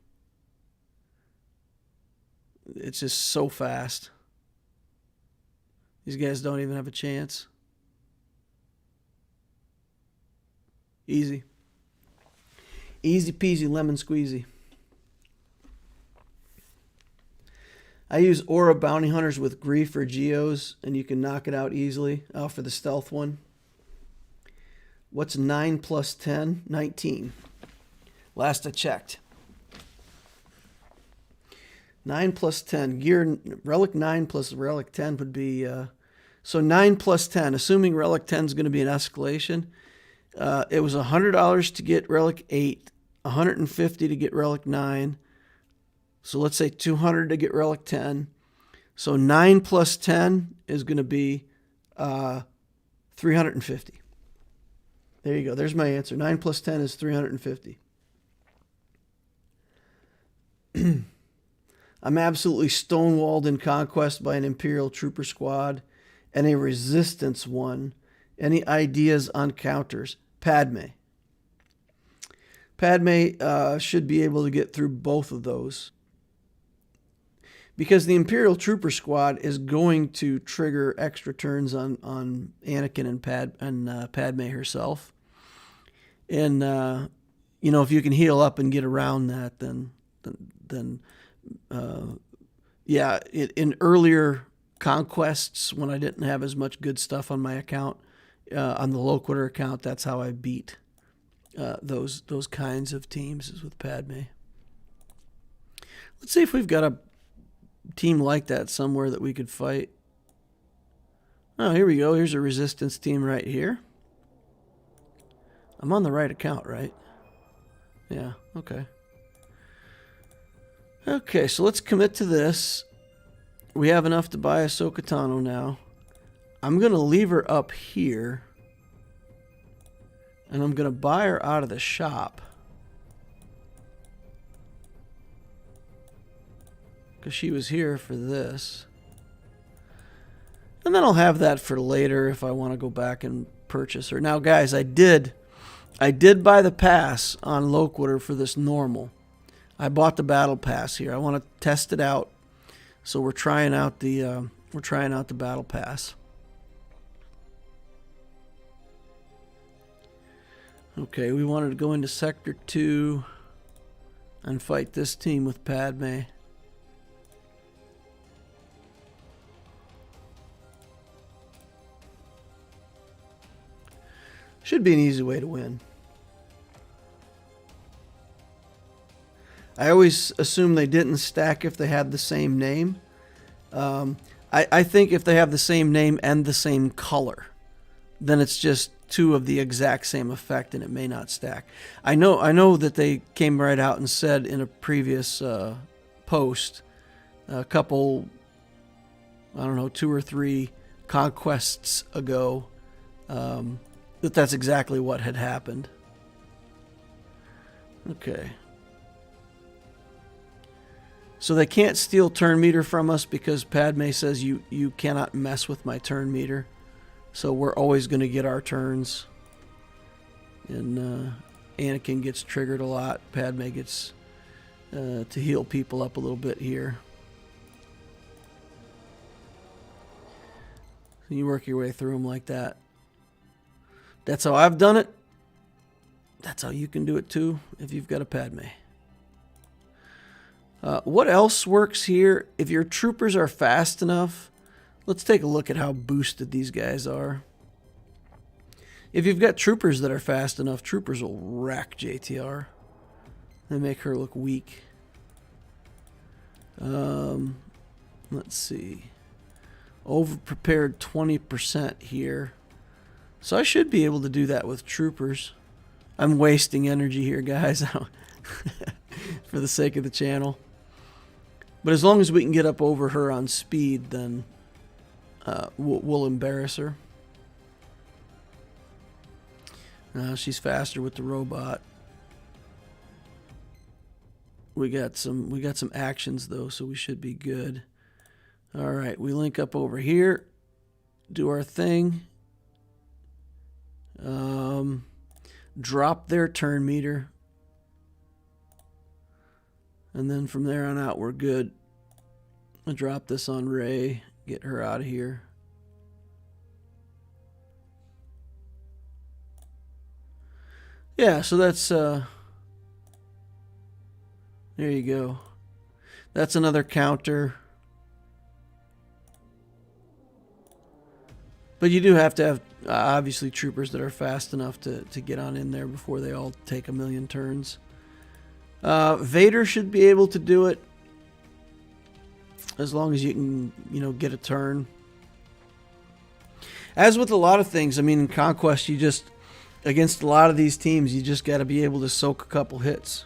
A: It's just so fast. These guys don't even have a chance. Easy. Easy peasy lemon squeezy. I use Aura Bounty Hunters with Grief or Geos, and you can knock it out easily. For the stealth one. What's 9 plus 10? 19. Last I checked. 9 plus 10. Gear Relic 9 plus Relic 10 would be... so 9 plus 10, assuming Relic 10 is going to be an escalation... it was $100 to get Relic 8, $150 to get Relic 9. So let's say $200 to get Relic 10. So 9 plus 10 is going to be $350. There you go. There's my answer. 9 plus 10 is $350. I'm absolutely stonewalled in Conquest by an Imperial Trooper squad and a Resistance one. Any ideas on counters? Padme. Padme should be able to get through both of those, because the Imperial Trooper squad is going to trigger extra turns on Anakin and Padme herself. And if you can heal up and get around that, then in earlier conquests when I didn't have as much good stuff on my account, on the loquitur account. That's how I beat those kinds of teams, is with Padme. Let's see if we've got a team like that somewhere that we could fight. Oh, here we go. Here's a resistance team right here. I'm on the right account, right? Yeah, okay. Okay, so let's commit to this. We have enough to buy Ahsoka Tano now. I'm going to leave her up here. And I'm going to buy her out of the shop. Because she was here for this. And then I'll have that for later if I want to go back and purchase her. Now, guys, I did buy the pass on Loquitur for this normal. I bought the battle pass here. I want to test it out. So we're trying out the battle pass. Okay, we wanted to go into Sector 2 and fight this team with Padme. Should be an easy way to win. I always assume they didn't stack if they had the same name. I think if they have the same name and the same color, then it's just two of the exact same effect and it may not stack. I know that they came right out and said in a previous post, a couple, I don't know, 2 or 3 conquests ago, that's exactly what had happened. Okay. So they can't steal turn meter from us because Padme says you cannot mess with my turn meter. So we're always going to get our turns. And Anakin gets triggered a lot. Padme gets to heal people up a little bit here. You work your way through them like that. That's how I've done it. That's how you can do it too if you've got a Padme. What else works here? If your troopers are fast enough, let's take a look at how boosted these guys are. If you've got troopers that are fast enough, troopers will wreck JTR. They make her look weak. Let's see. Overprepared 20% here. So I should be able to do that with troopers. I'm wasting energy here, guys, for the sake of the channel. But as long as we can get up over her on speed, then we'll embarrass her. She's faster with the robot. We got some actions though, so we should be good. All right, we link up over here, do our thing. Drop their turn meter. And then from there on out, we're good. I'll drop this on Rey, get her out of here. Yeah, so that's, there you go. That's another counter. But you do have to have, obviously, troopers that are fast enough to get on in there before they all take a million turns. Vader should be able to do it as long as you can, get a turn. As with a lot of things, I mean, in Conquest, against a lot of these teams, you just got to be able to soak a couple hits.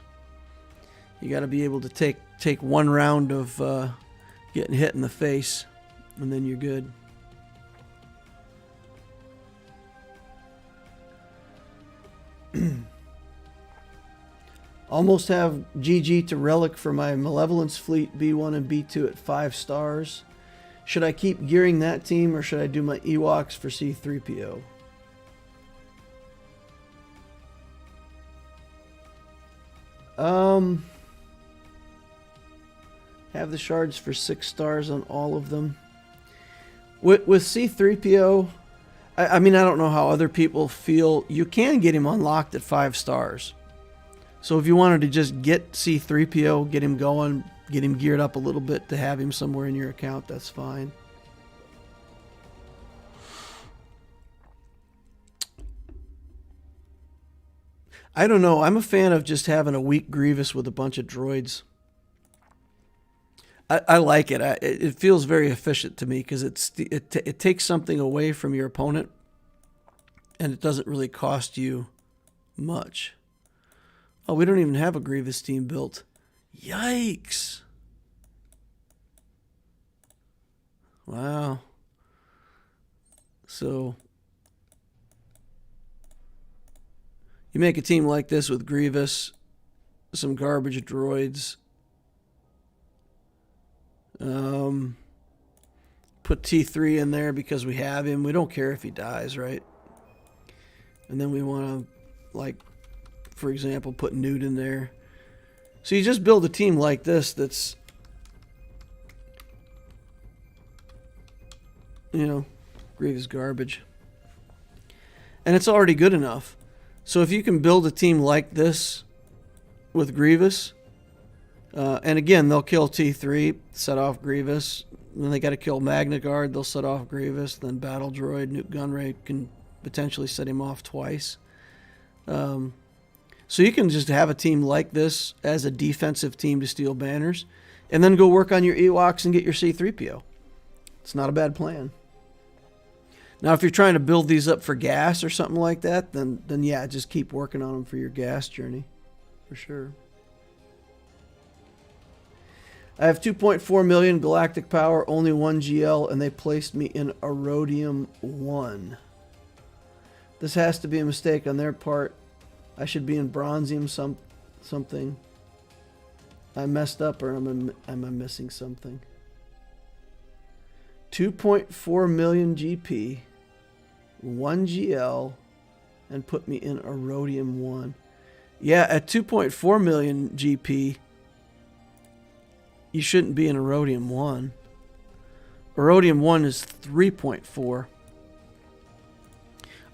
A: You got to be able to take one round of getting hit in the face, and then you're good. Almost have GG to Relic for my Malevolence Fleet B1 and B2 at 5 stars. Should I keep gearing that team or should I do my Ewoks for C-3PO? Have the shards for 6 stars on all of them. With C-3PO, I mean, I don't know how other people feel. You can get him unlocked at 5 stars. So if you wanted to just get C-3PO, get him going, get him geared up a little bit to have him somewhere in your account, that's fine. I don't know. I'm a fan of just having a weak Grievous with a bunch of droids. I like it. It feels very efficient to me because it takes something away from your opponent, and it doesn't really cost you much. Oh, we don't even have a Grievous team built. Yikes. Wow. So you make a team like this with Grievous, some garbage droids. Put T3 in there because we have him. We don't care if he dies, right? And then we want to, like, for example, put Newt in there. So you just build a team like this that's, you know, Grievous garbage. And it's already good enough. So if you can build a team like this with Grievous, and again, they'll kill T3, set off Grievous. Then they got to kill Magna Guard, they'll set off Grievous. Then Battle Droid, Newt Gunray can potentially set him off twice. So you can just have a team like this as a defensive team to steal banners, and then go work on your Ewoks and get your C-3PO. It's not a bad plan. Now, if you're trying to build these up for gas or something like that, then yeah, just keep working on them for your gas journey, for sure. I have 2.4 million galactic power, only 1 GL, and they placed me in Erodium 1. This has to be a mistake on their part. I should be in Bronzium something. I messed up, or am I missing something? 2.4 million GP, 1 GL, and put me in Erodium 1. Yeah, at 2.4 million GP, you shouldn't be in Erodium 1. Erodium 1 is 3.4.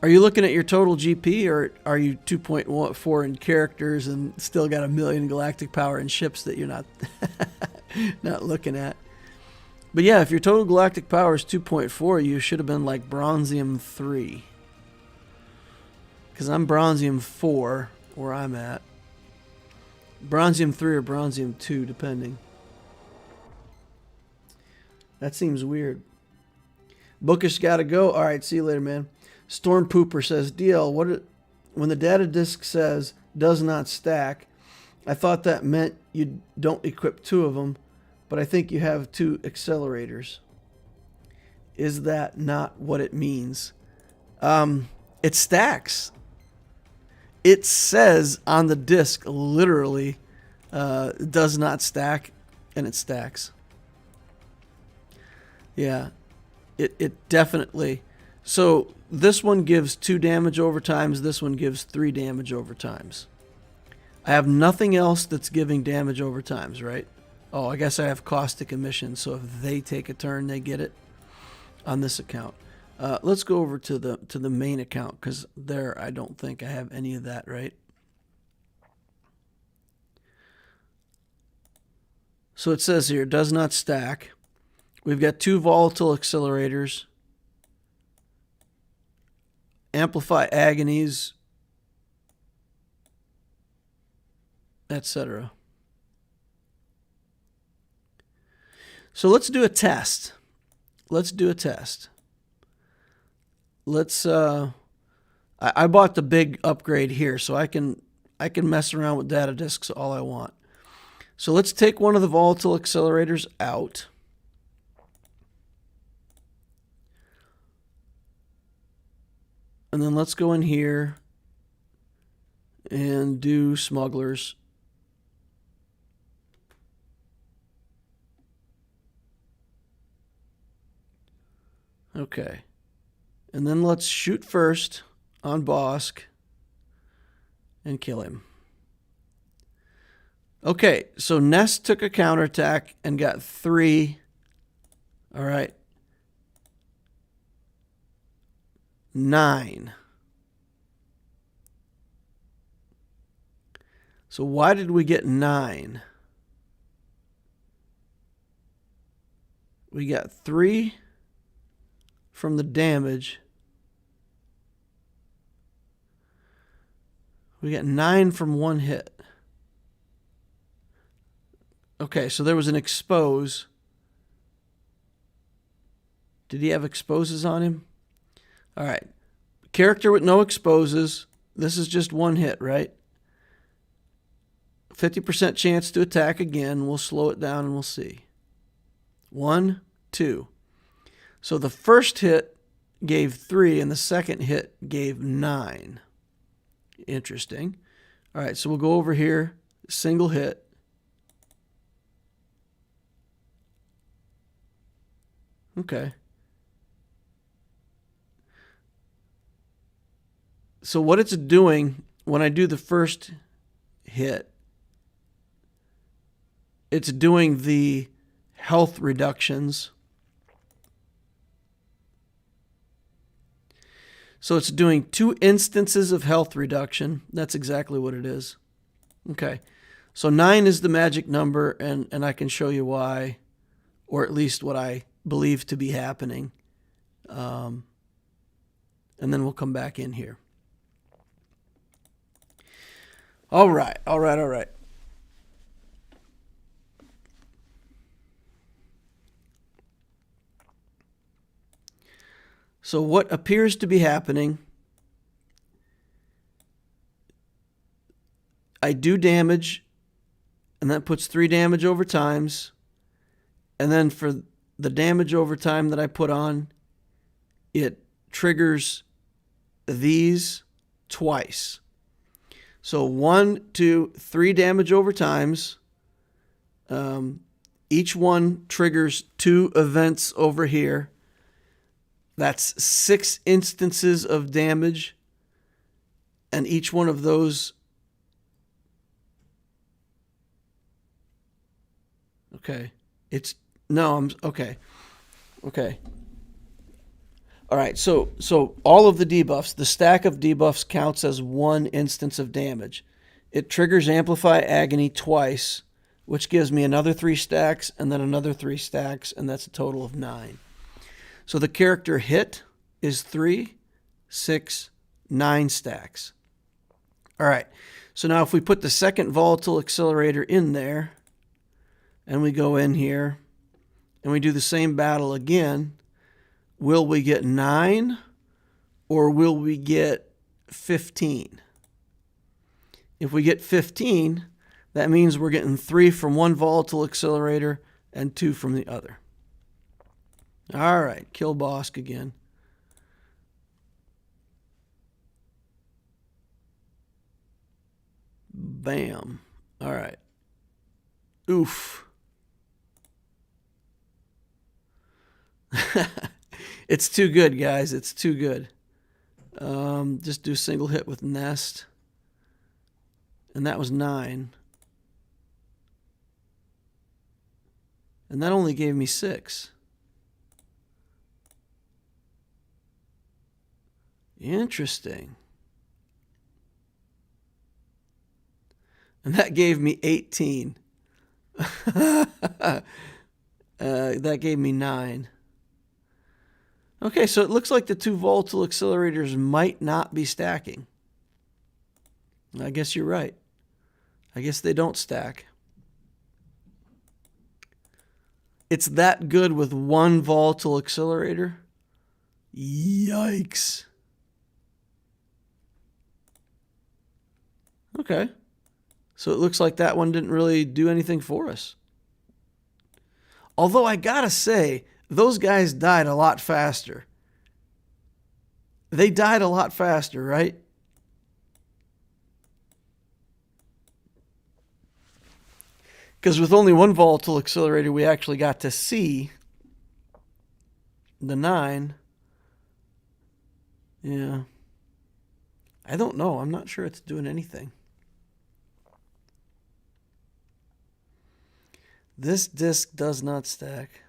A: Are you looking at your total GP, or are you 2.4 in characters and still got 1 million galactic power in ships that you're not not looking at? But yeah, if your total galactic power is 2.4, you should have been like Bronzium 3. Because I'm Bronzium 4, where I'm at. Bronzium 3 or Bronzium 2, depending. That seems weird. Bookish gotta go. All right, see you later, man. Storm Pooper says, DL, when the data disk says does not stack, I thought that meant you don't equip 2 of them, but I think you have 2 accelerators. Is that not what it means? It stacks. It says on the disk, literally, does not stack, and it stacks. Yeah, it definitely. So this one gives 2 damage over times. This one gives 3 damage over times. I have nothing else that's giving damage over times, right? Oh, I guess I have caustic emission. So if they take a turn, they get it on this account. Let's go over to the main account, because there I don't think I have any of that, right? So it says here, does not stack. We've got 2 volatile accelerators. Amplify agonies, etc. So let's do a test. Let's I bought the big upgrade here, so I can mess around with data disks all I want. So let's take one of the volatile accelerators out. And then let's go in here and do smugglers. Okay. And then let's shoot first on Bosk and kill him. Okay, so Nest took a counterattack and got 3. All right. 9. So why did we get 9? We got 3 from the damage. We got 9 from one hit. Okay, so there was an expose. Did he have exposes on him? All right. Character with no exposes. This is just one hit, right? 50% chance to attack again. We'll slow it down and we'll see. 1, 2. So the first hit gave 3 and the second hit gave 9. Interesting. All right, so we'll go over here. Single hit. Okay. So what it's doing when I do the first hit, it's doing the health reductions. So it's doing 2 instances of health reduction. That's exactly what it is. Okay. So 9 is the magic number, and I can show you why, or at least what I believe to be happening. And then we'll come back in here. All right. So what appears to be happening, I do damage, and that puts 3 damage over times. And then for the damage over time that I put on, it triggers these twice. So 1, 2, 3 damage over times. Each one triggers 2 events over here. That's 6 instances of damage. And each one of those. Okay. Okay. All right, so all of the debuffs, the stack of debuffs counts as 1 instance of damage. It triggers Amplify Agony twice, which gives me another 3 stacks and then another 3 stacks, and that's a total of 9. So the character hit is 3, 6, 9 stacks. All right, so now if we put the second Volatile Accelerator in there, and we go in here, and we do the same battle again, will we get 9 or will we get 15? If we get 15, that means we're getting 3 from one Volatile Accelerator and 2 from the other. All right, kill Bosk again. Bam. All right. Oof. It's too good, guys. It's too good. Just do single hit with Nest. And that was 9. And that only gave me 6. Interesting. And that gave me 18. That gave me 9. Okay, so it looks like the 2 Volatile Accelerators might not be stacking. I guess you're right. I guess they don't stack. It's that good with 1 Volatile Accelerator? Yikes. Okay. So it looks like that one didn't really do anything for us. Although I gotta say, those guys died a lot faster. They died a lot faster, right? Because with only 1 Volatile Accelerator, we actually got to see the 9. Yeah. I don't know. I'm not sure it's doing anything. This disc does not stack.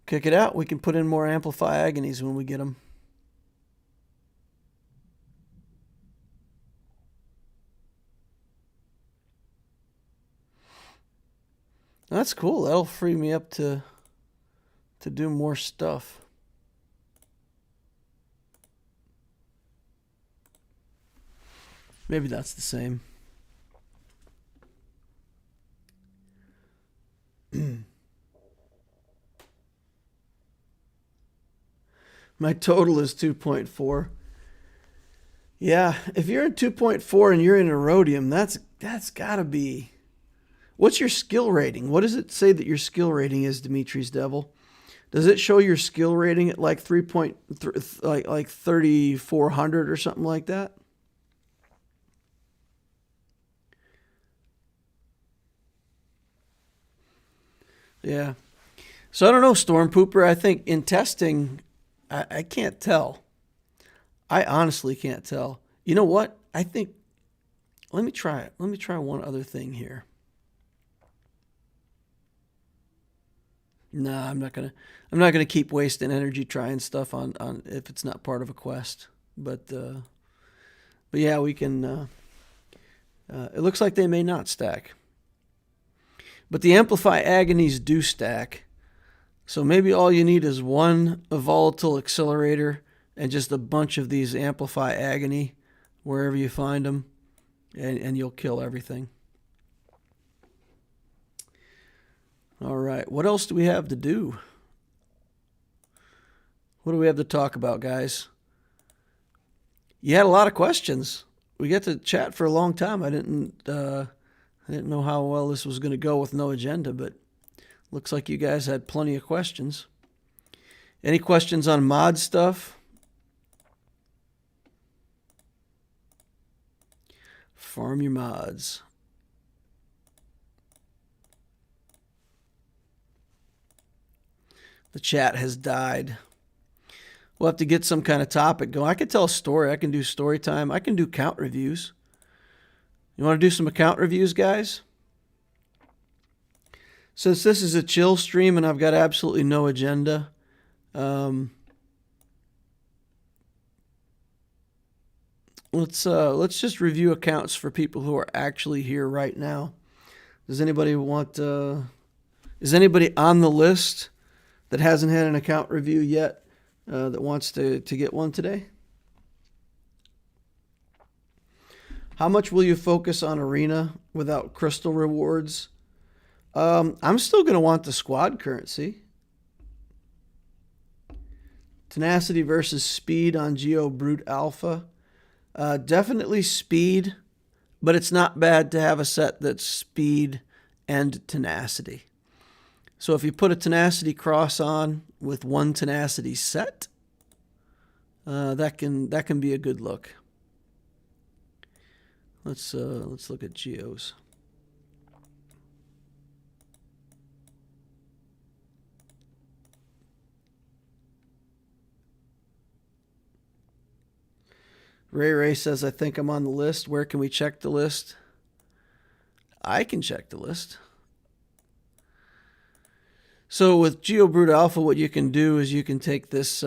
A: Kick it out. We can put in more Amplify Agonies when we get them. That's cool. That'll free me up to do more stuff. Maybe that's the same. My total is 2.4. Yeah, if you're in 2.4 and you're in Erodium, that's got to be. What's your skill rating? What does it say that your skill rating is, Dimitri's Devil? Does it show your skill rating at like 3.3, like 3,400 or something like that? Yeah. So I don't know, Storm Pooper. I think in testing, I can't tell. I honestly can't tell. You know what? I think let me try it. Let me try one other thing here. Nah, I'm not gonna keep wasting energy trying stuff on if it's not part of a quest. But yeah, we can. It looks like they may not stack, but the Amplify Agonies do stack. So maybe all you need is one Volatile accelerator and just a bunch of these Amplify Agony wherever you find them, and you'll kill everything. All right, what else do we have to do? What do we have to talk about, guys? You had a lot of questions. We got to chat for a long time. I didn't know how well this was going to go with no agenda, but looks like you guys had plenty of questions. Any questions on mod stuff? Farm your mods. The chat has died. We'll have to get some kind of topic going. I can tell a story. I can do story time. I can do count reviews. You want to do some account reviews, guys? Since this is a chill stream and I've got absolutely no agenda, let's just review accounts for people who are actually here right now. Does anybody want? Is anybody on the list that hasn't had an account review yet that wants to get one today? How much will you focus on Arena without crystal rewards? I'm still going to want the squad currency. Tenacity versus speed on Geo Brute Alpha. Definitely speed, but it's not bad to have a set that's speed and tenacity. So if you put a tenacity cross on with one tenacity set, that can be a good look. Let's look at Geos. Ray says, I think I'm on the list. Where can we check the list? I can check the list. So with GeoBrute Alpha, what you can do is you can take this,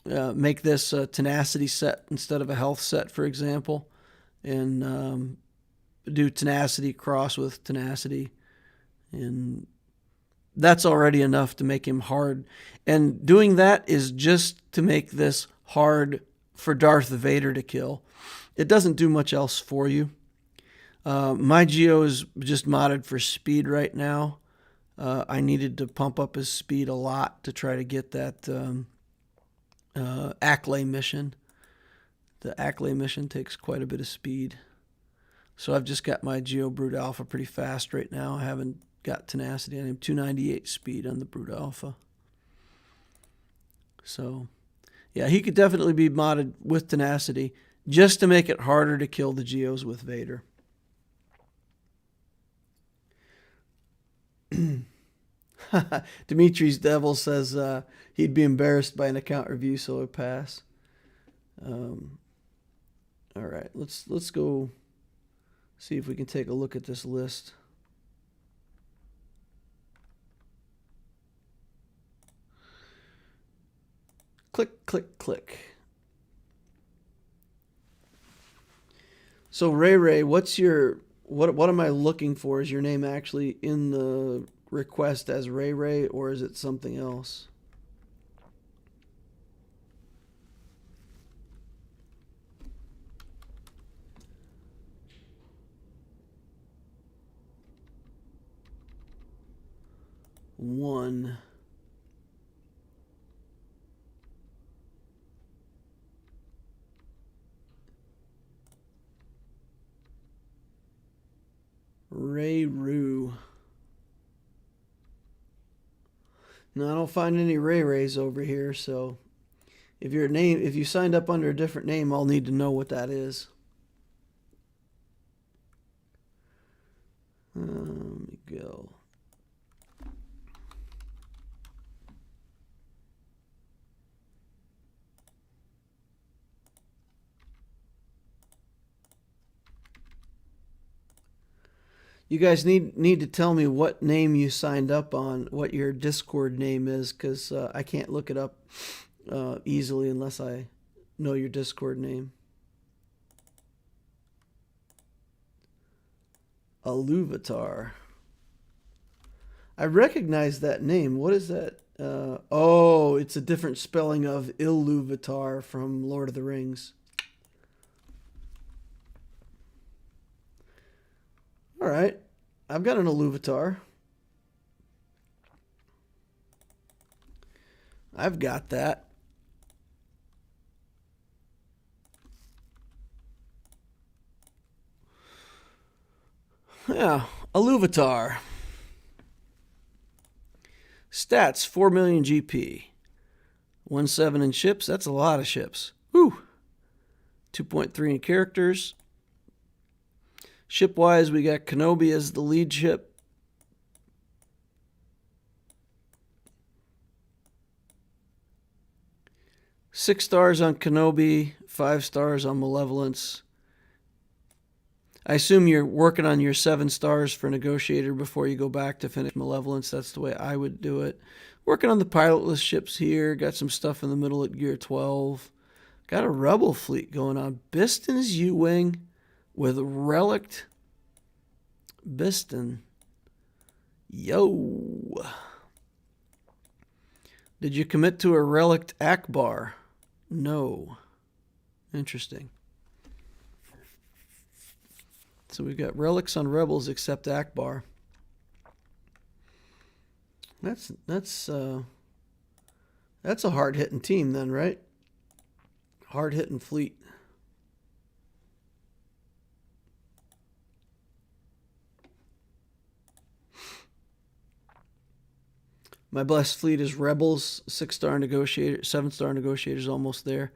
A: make this a tenacity set instead of a health set, for example, and do tenacity cross with tenacity. And that's already enough to make him hard. And doing that is just to make this hard for Darth Vader to kill. It doesn't do much else for you. My Geo is just modded for speed right now. I needed to pump up his speed a lot to try to get that Acklay mission. The Acklay mission takes quite a bit of speed. So I've just got my Geo Brute Alpha pretty fast right now. I haven't got tenacity. I have 298 speed on the Brute Alpha. So yeah, he could definitely be modded with tenacity just to make it harder to kill the Geos with Vader. Dimitri's Devil says he'd be embarrassed by an account review, so it would pass. All right, let's go see if we can take a look at this list. Click, click, click. So Ray, what's your what am I looking for? Is your name actually in the request as Ray, or is it something else? 1. Ray Roo. No, I don't find any Ray Rays over here, so if you signed up under a different name, I'll need to know what that is. Let me go. You guys need to tell me what name you signed up on, what your Discord name is, because I can't look it up easily unless I know your Discord name. Aluvatar. I recognize that name. What is that? Oh, it's a different spelling of Iluvatar from Lord of the Rings. All right. I've got an Aluvatar. I've got that. Yeah, Aluvatar. Stats, 4 million GP. 1.7 in ships. That's a lot of ships. Whew. 2.3 in characters. Ship-wise, we got Kenobi as the lead ship. Six stars on Kenobi, 5 stars on Malevolence. I assume you're working on your 7 stars for Negotiator before you go back to finish Malevolence. That's the way I would do it. Working on the pilotless ships here. Got some stuff in the middle at Gear 12. Got a Rebel fleet going on. Biston's U-Wing with Relic Biston. Yo. Did you commit to a Relic Akbar? No. Interesting. So we've got relics on Rebels except Akbar. That's a hard-hitting team then, right? Hard-hitting fleet. My blessed fleet is Rebels, 6-star negotiator, 7-star negotiators almost there.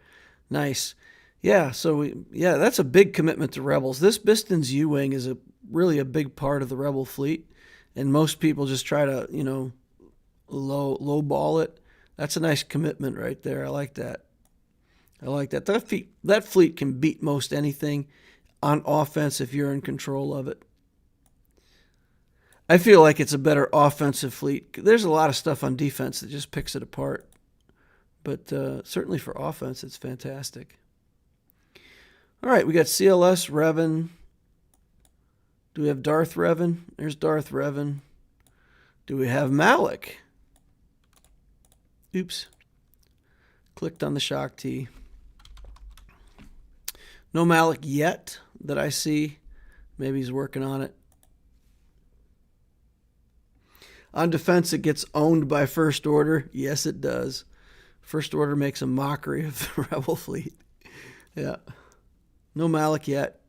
A: Nice. Yeah, so that's a big commitment to Rebels. This Biston's U-Wing is really a big part of the Rebel fleet, and most people just try to, low-ball it. That's a nice commitment right there. I like that. That fleet can beat most anything on offense if you're in control of it. I feel like it's a better offensive fleet. There's a lot of stuff on defense that just picks it apart. But certainly for offense, it's fantastic. All right, we got CLS, Revan. Do we have Darth Revan? There's Darth Revan. Do we have Malik? Oops. Clicked on the shock T. No Malik yet that I see. Maybe he's working on it. On defense, it gets owned by First Order. Yes, it does. First Order makes a mockery of the Rebel fleet. Yeah. No Malik yet.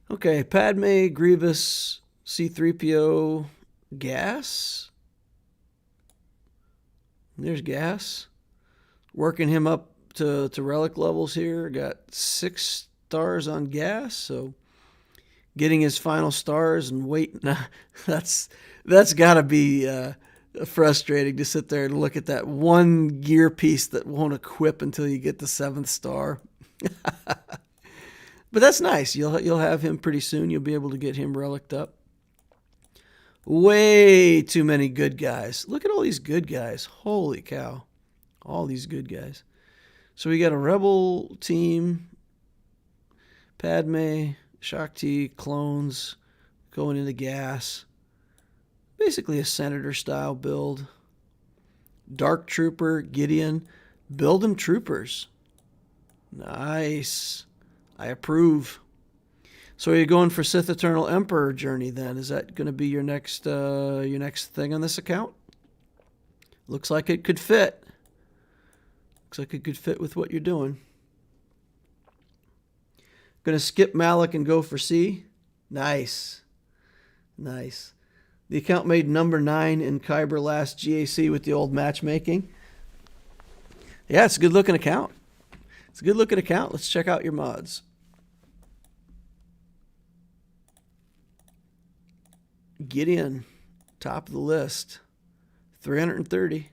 A: Okay, Padme, Grievous, C-3PO, Gas. There's Gas. Working him up to relic levels here. Got 6 stars on Gas, so getting his final stars and waiting. That's got to be frustrating to sit there and look at that one gear piece that won't equip until you get the 7th star. But that's nice. You'll have him pretty soon. You'll be able to get him reliced up. Way too many good guys. Look at all these good guys. Holy cow. All these good guys. So we got a Rebel team. Padme, Shakti, clones, going into Gas. Basically a Senator-style build. Dark Trooper, Gideon. Building troopers. Nice. I approve. So are you going for Sith Eternal Emperor journey then? Is that going to be your next thing on this account? Looks like it could fit. Looks like it could fit with what you're doing. Going to skip Malik and go for C. Nice. Nice. The account made number 9 in Kyber last GAC with the old matchmaking. Yeah, it's a good looking account. It's a good looking account. Let's check out your mods. Gideon, top of the list. 330.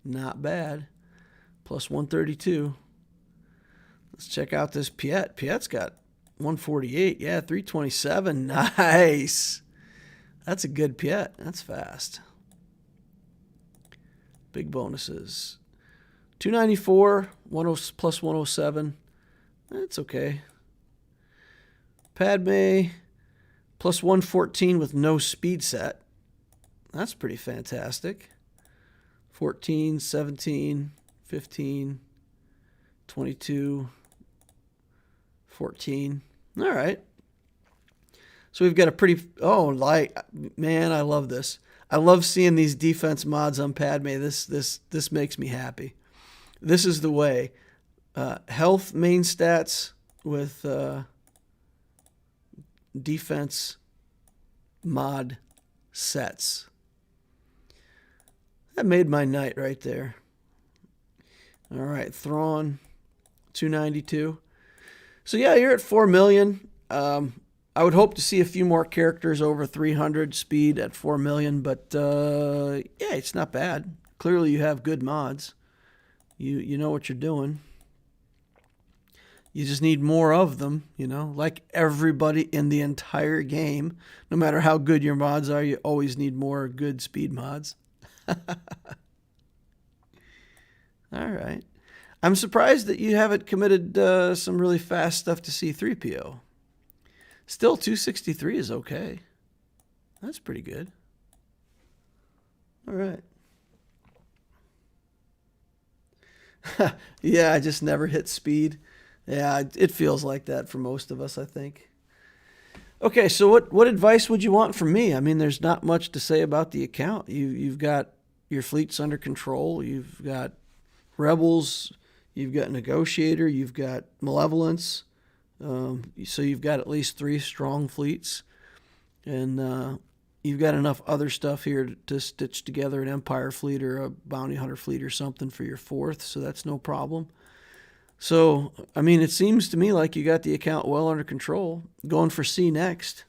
A: Not bad. Plus 132. Let's check out this Piet. Piet's got 148. Yeah, 327. Nice. That's a good Piet. That's fast. Big bonuses. 294, plus 107. That's okay. Padme, plus 114 with no speed set. That's pretty fantastic. 14, 17, 15, 22, 14. All right. So we've got a pretty... man, I love this. I love seeing these defense mods on Padme. This makes me happy. This is the way. Health main stats with defense mod sets. That made my night right there. All right, Thrawn, 292. So yeah, you're at 4 million. I would hope to see a few more characters over 300 speed at 4 million, but yeah, it's not bad. Clearly you have good mods. You know what you're doing. You just need more of them, like everybody in the entire game. No matter how good your mods are, you always need more good speed mods. All right. I'm surprised that you haven't committed some really fast stuff to C-3PO. Still, 263 is okay. That's pretty good. All right. Yeah, I just never hit speed. Yeah, it feels like that for most of us, I think. Okay, so what advice would you want from me? I mean, there's not much to say about the account. You've got your fleets under control. You've got rebels. You've got negotiator. You've got malevolence. So you've got at least 3 strong fleets, and you've got enough other stuff here to stitch together an Empire fleet or a Bounty Hunter fleet or something for your 4th, so that's no problem. So, I mean, it seems to me like you got the account well under control. Going for C next.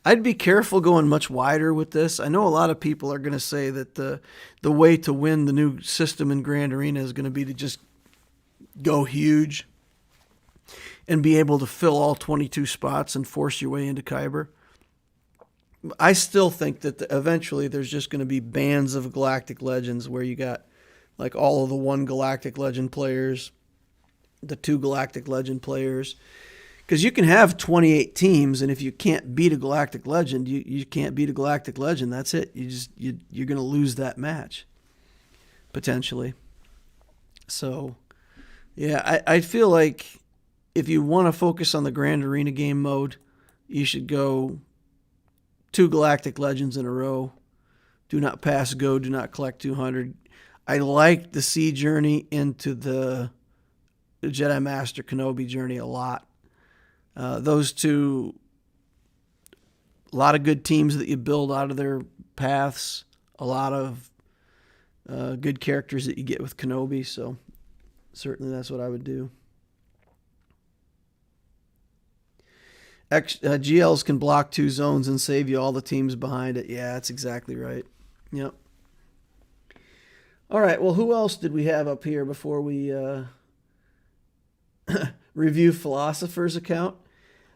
A: I'd be careful going much wider with this. I know a lot of people are going to say that the way to win the new system in Grand Arena is going to be to just go huge and be able to fill all 22 spots and force your way into Kyber. I still think that eventually there's just going to be bands of Galactic Legends where you got like all of the 1 Galactic Legend players, the 2 Galactic Legend players. Because you can have 28 teams, and if you can't beat a Galactic Legend, you can't beat a Galactic Legend. That's it. You're going to lose that match, potentially. So, yeah, I feel like if you want to focus on the Grand Arena game mode, you should go 2 Galactic Legends in a row. Do not pass go. Do not collect 200. I like the Sea journey into the Jedi Master Kenobi journey a lot. Those 2, a lot of good teams that you build out of their paths, a lot of good characters that you get with Kenobi, so certainly that's what I would do. GLs can block 2 zones and save you all the teams behind it. Yeah, that's exactly right. Yep. All right, well, who else did we have up here before we review Philosopher's account?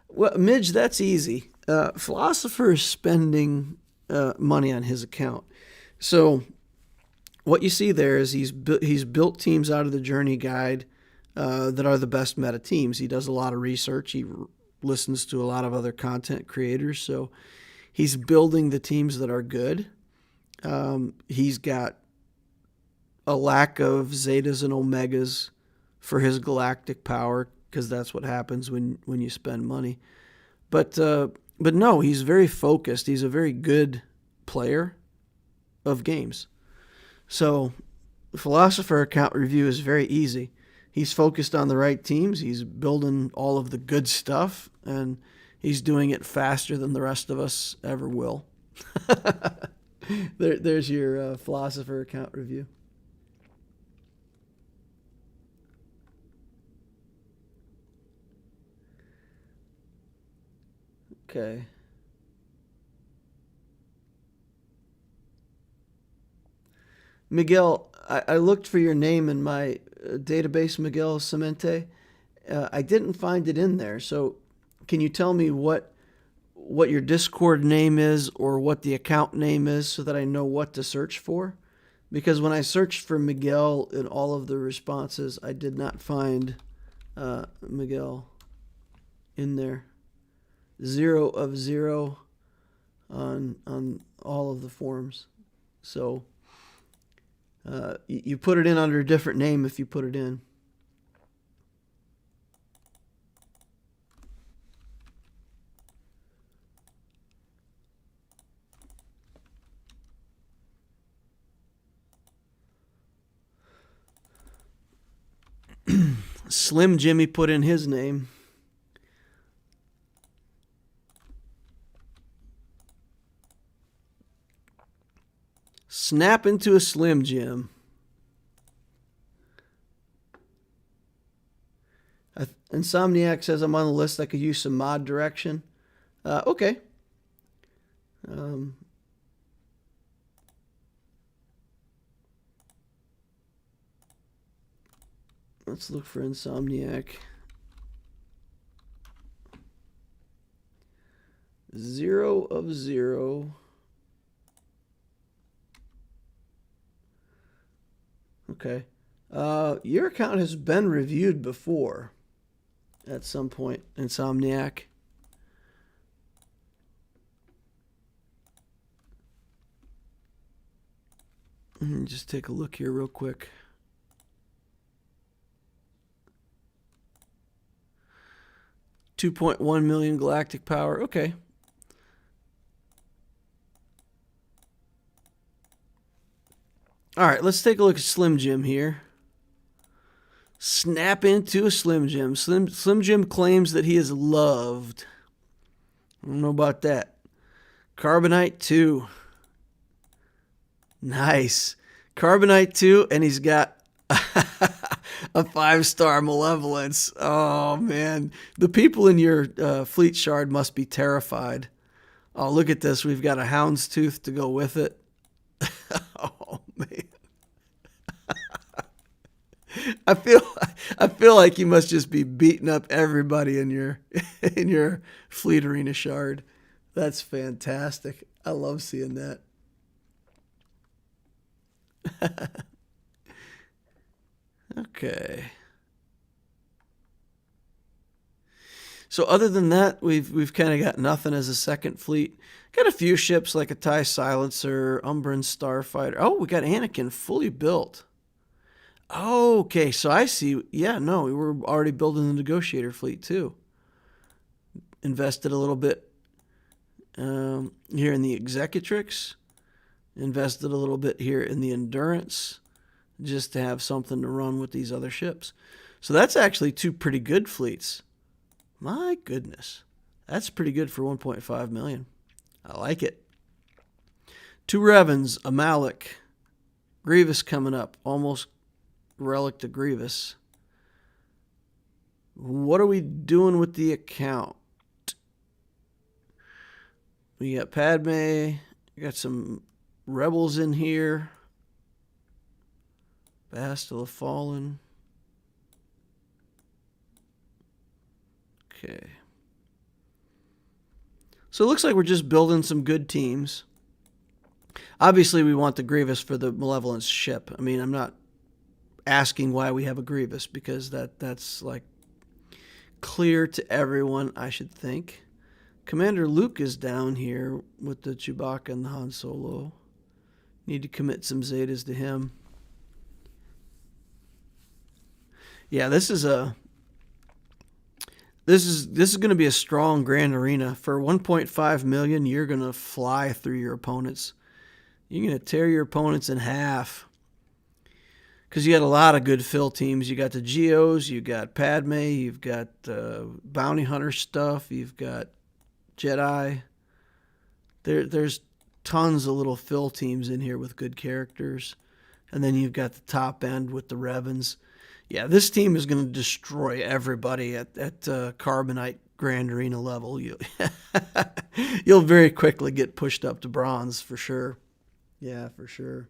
A: Well, Midge, that's easy. Philosopher is spending money on his account. So what you see there is he's built teams out of the Journey Guide that are the best meta teams. He does a lot of research. He listens to a lot of other content creators. So he's building the teams that are good. He's got a lack of Zetas and Omegas for his galactic power because that's what happens when you spend money. But no, he's very focused. He's a very good player of games. So Philosopher account review is very easy. He's focused on the right teams. He's building all of the good stuff, and he's doing it faster than the rest of us ever will. There's your Philosopher account review. Okay. Miguel, I looked for your name in my database, Miguel Semente. I didn't find it in there. So can you tell me what your Discord name is or what the account name is so that I know what to search for? Because when I searched for Miguel in all of the responses, I did not find Miguel in there. 0 of 0 on all of the forums. So you put it in under a different name if you put it in. Slim Jimmy put in his name. Snap into a Slim Jim. Insomniac says I'm on the list. I could use some mod direction. Okay. Let's look for Insomniac. 0 of 0. Okay. Your account has been reviewed before at some point, Insomniac. Just take a look here real quick. $2.1 million galactic power. Okay. All right, let's take a look at Slim Jim here. Snap into a Slim Jim. Slim Jim claims that he is loved. I don't know about that. Carbonite 2. Nice. Carbonite 2, and he's got a 5-star malevolence. Oh, man. The people in your fleet shard must be terrified. Oh, look at this. We've got a houndstooth to go with it. Oh, man. I feel like you must just be beating up everybody in your fleet arena shard. That's fantastic. I love seeing that. Okay. So other than that, we've kind of got nothing as a second fleet. Got a few ships like a TIE Silencer, Umbran Starfighter. Oh, we got Anakin fully built. Okay, so I see. Yeah, no, we were already building the negotiator fleet too. Invested a little bit here in the Executrix. Invested a little bit here in the Endurance, just to have something to run with these other ships. So that's actually 2 pretty good fleets. My goodness, that's pretty good for 1.5 million. I like it. 2 Revens, a Malik, Grievous coming up, almost Relic to Grievous. What are we doing with the account? We got Padme. We got some Rebels in here. Bastille of Fallen. Okay. So it looks like we're just building some good teams. Obviously, we want the Grievous for the Malevolence ship. I mean, I'm not asking why we have a Grievous because that's like clear to everyone, I should think. Commander Luke is down here with the Chewbacca and the Han Solo. Need to commit some Zetas to him. Yeah, this is a This is going to be a strong Grand Arena. For 1.5 million, you're going to fly through your opponents. You're going to tear your opponents in half. Because you got a lot of good fill teams. You got the Geos, you got Padme, you've got Bounty Hunter stuff, you've got Jedi. There's tons of little fill teams in here with good characters. And then you've got the top end with the Revens. Yeah, this team is going to destroy everybody at Carbonite Grand Arena level. You'll very quickly get pushed up to bronze for sure. Yeah, for sure.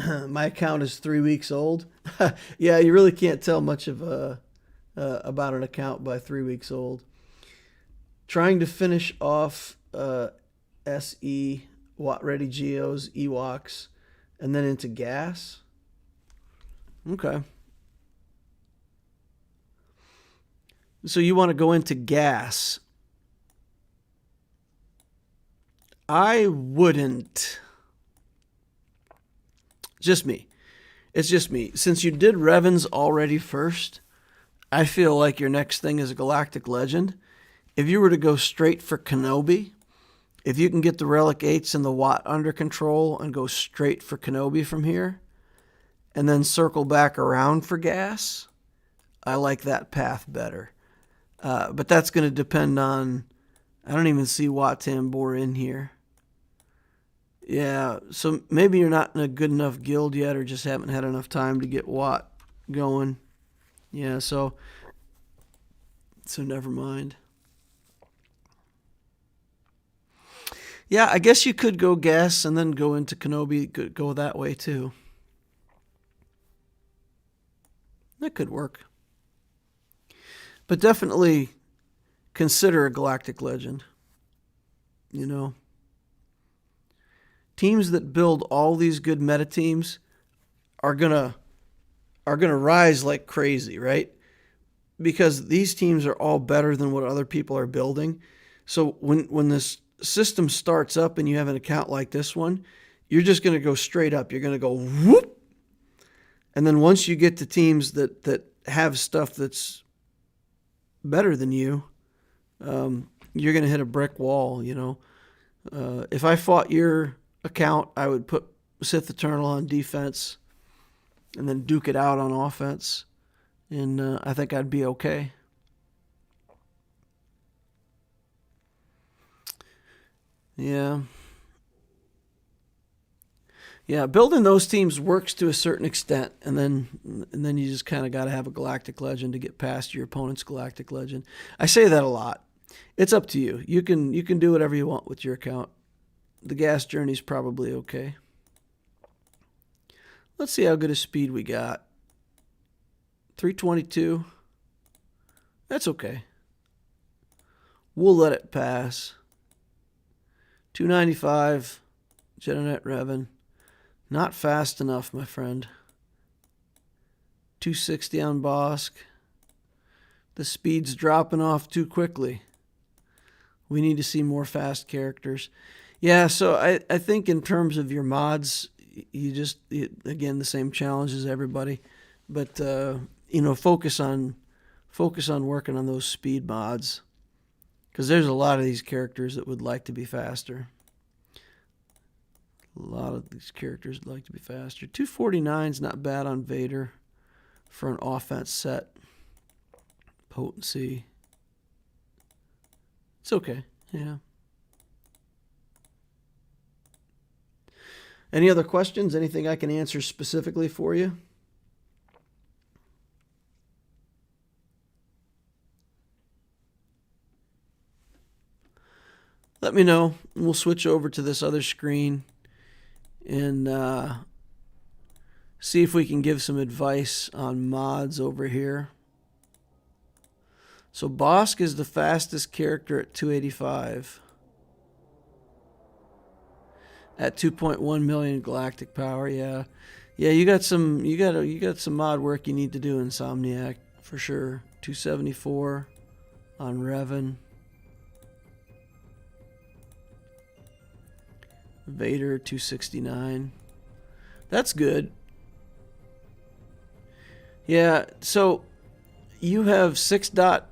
A: My account is 3 weeks old. Yeah, you really can't tell much of about an account by 3 weeks old. Trying to finish off SE, Watt Ready Geos, Ewoks, and then into gas. Okay. So you want to go into gas. I wouldn't. Just me. It's just me. Since you did Revens already first, I feel like your next thing is a Galactic Legend. If you were to go straight for Kenobi, if you can get the Relic 8s and the Watt under control and go straight for Kenobi from here, and then circle back around for gas, I like that path better. But that's going to depend on... I don't even see Watt Tambor in here. Yeah, so maybe you're not in a good enough guild yet or just haven't had enough time to get Watt going. Yeah, so never mind. Yeah, I guess you could go gas and then go into Kenobi, go that way too. That could work. But definitely consider a Galactic Legend. You know? Teams that build all these good meta teams are gonna rise like crazy, right? Because these teams are all better than what other people are building. So when this system starts up and you have an account like this one, you're just going to go straight up. You're going to go whoop. And then once you get to teams that have stuff that's better than you, you're going to hit a brick wall, you know. If I fought your account, I would put Sith Eternal on defense and then duke it out on offense. And I think I'd be okay. Yeah. Yeah, building those teams works to a certain extent, and then you just kind of got to have a Galactic Legend to get past your opponent's Galactic Legend. I say that a lot. It's up to you. You can do whatever you want with your account. The gas journey's probably okay. Let's see how good a speed we got. 322. That's okay. We'll let it pass. 295. Jedinet Revan. Not fast enough, my friend. 260 on Bosk. The speed's dropping off too quickly. We need to see more fast characters. Yeah, so I think in terms of your mods, again, the same challenge as everybody. But, focus on working on those speed mods. Because there's a lot of these characters that would like to be faster. A lot of these characters would like to be faster. 249 is not bad on Vader for an offense set. Potency. It's okay, yeah. Any other questions? Anything I can answer specifically for you? Let me know. We'll switch over to this other screen and see if we can give some advice on mods over here. So Bosk is the fastest character at 285. At 2.1 million galactic power, yeah. Yeah, you got some mod work you need to do, Insomniac, for sure. 274 on Revan. Vader 269. That's good. Yeah, so you have 6 dot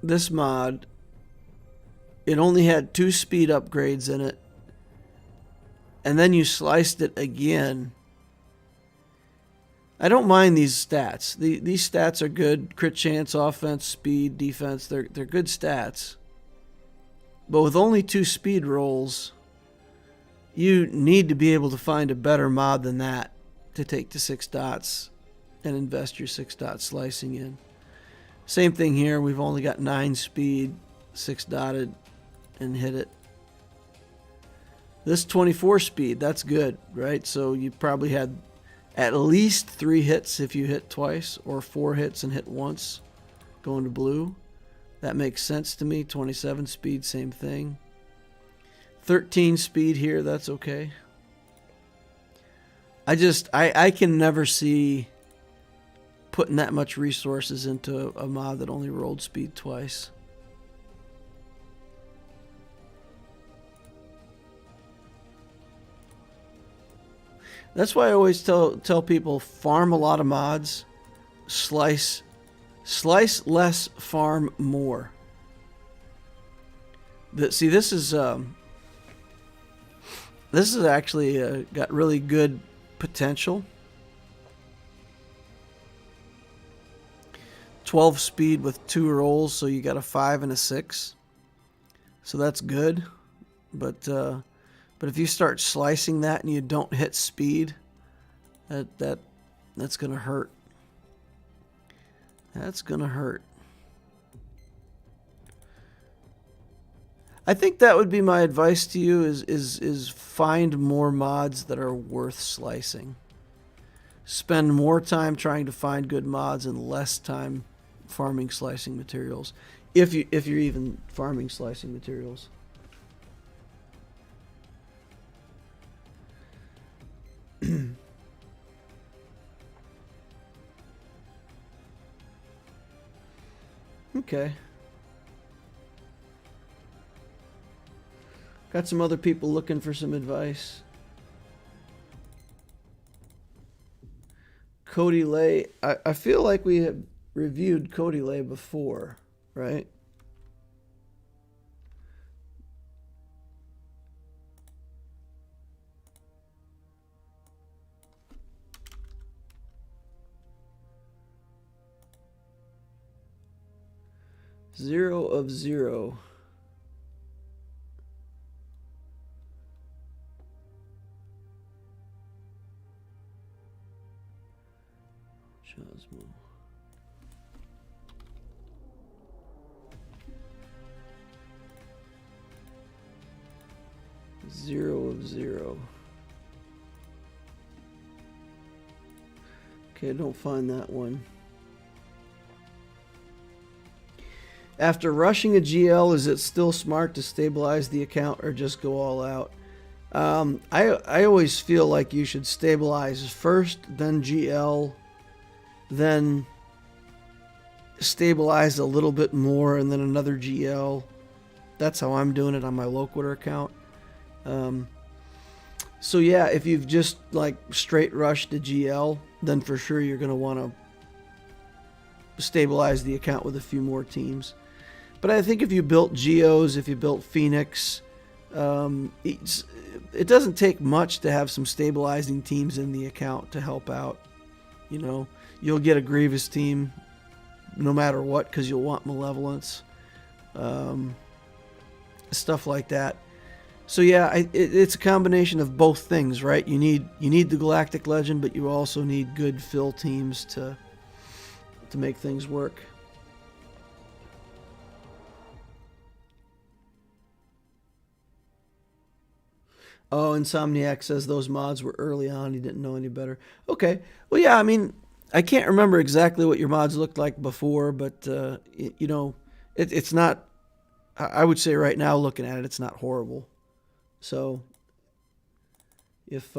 A: this mod. It only had 2 speed upgrades in it. And then you sliced it again. I don't mind these stats. These stats are good. Crit chance, offense, speed, defense. They're good stats. But with only 2 speed rolls, you need to be able to find a better mod than that to take to 6 dots and invest your 6 dot slicing in. Same thing here. We've only got 9 speed, 6 dotted, and hit it. This 24 speed, that's good, right? So you probably had at least 3 hits if you hit twice, or 4 hits and hit once going to blue. That makes sense to me. 27 speed, same thing. 13 speed here, that's okay. I can never see putting that much resources into a mod that only rolled speed twice. That's why I always tell people, farm a lot of mods, slice less, farm more. This is actually got really good potential. 12 speed with 2 rolls, so you got a 5 and a 6. So that's good, but if you start slicing that and you don't hit speed, that's gonna hurt. That's gonna hurt. I think that would be my advice to you: is find more mods that are worth slicing. Spend more time trying to find good mods and less time farming slicing materials, if you're even farming slicing materials. Okay. Got some other people looking for some advice. Cody Lay. I feel like we have reviewed Cody Lay before, right? Zero of zero. Chosmo. Zero of zero. Okay, I don't find that one. After rushing a GL, is it still smart to stabilize the account or just go all out? I always feel like you should stabilize first, then GL, then stabilize a little bit more, and then another GL. That's how I'm doing it on my Loquitur account. So yeah, if you've just like straight rushed to GL, then for sure you're going to want to stabilize the account with a few more teams. But I think if you built Geos, if you built Phoenix, it doesn't take much to have some stabilizing teams in the account to help out. You know, you'll get a Grievous team no matter what because you'll want Malevolence, stuff like that. So yeah, it's a combination of both things, right? You need the Galactic Legend, but you also need good fill teams to make things work. Oh, Insomniac says those mods were early on. He didn't know any better. Okay. Well, yeah, I mean, I can't remember exactly what your mods looked like before, but, you know, it's not, I would say right now, looking at it, it's not horrible. So, if,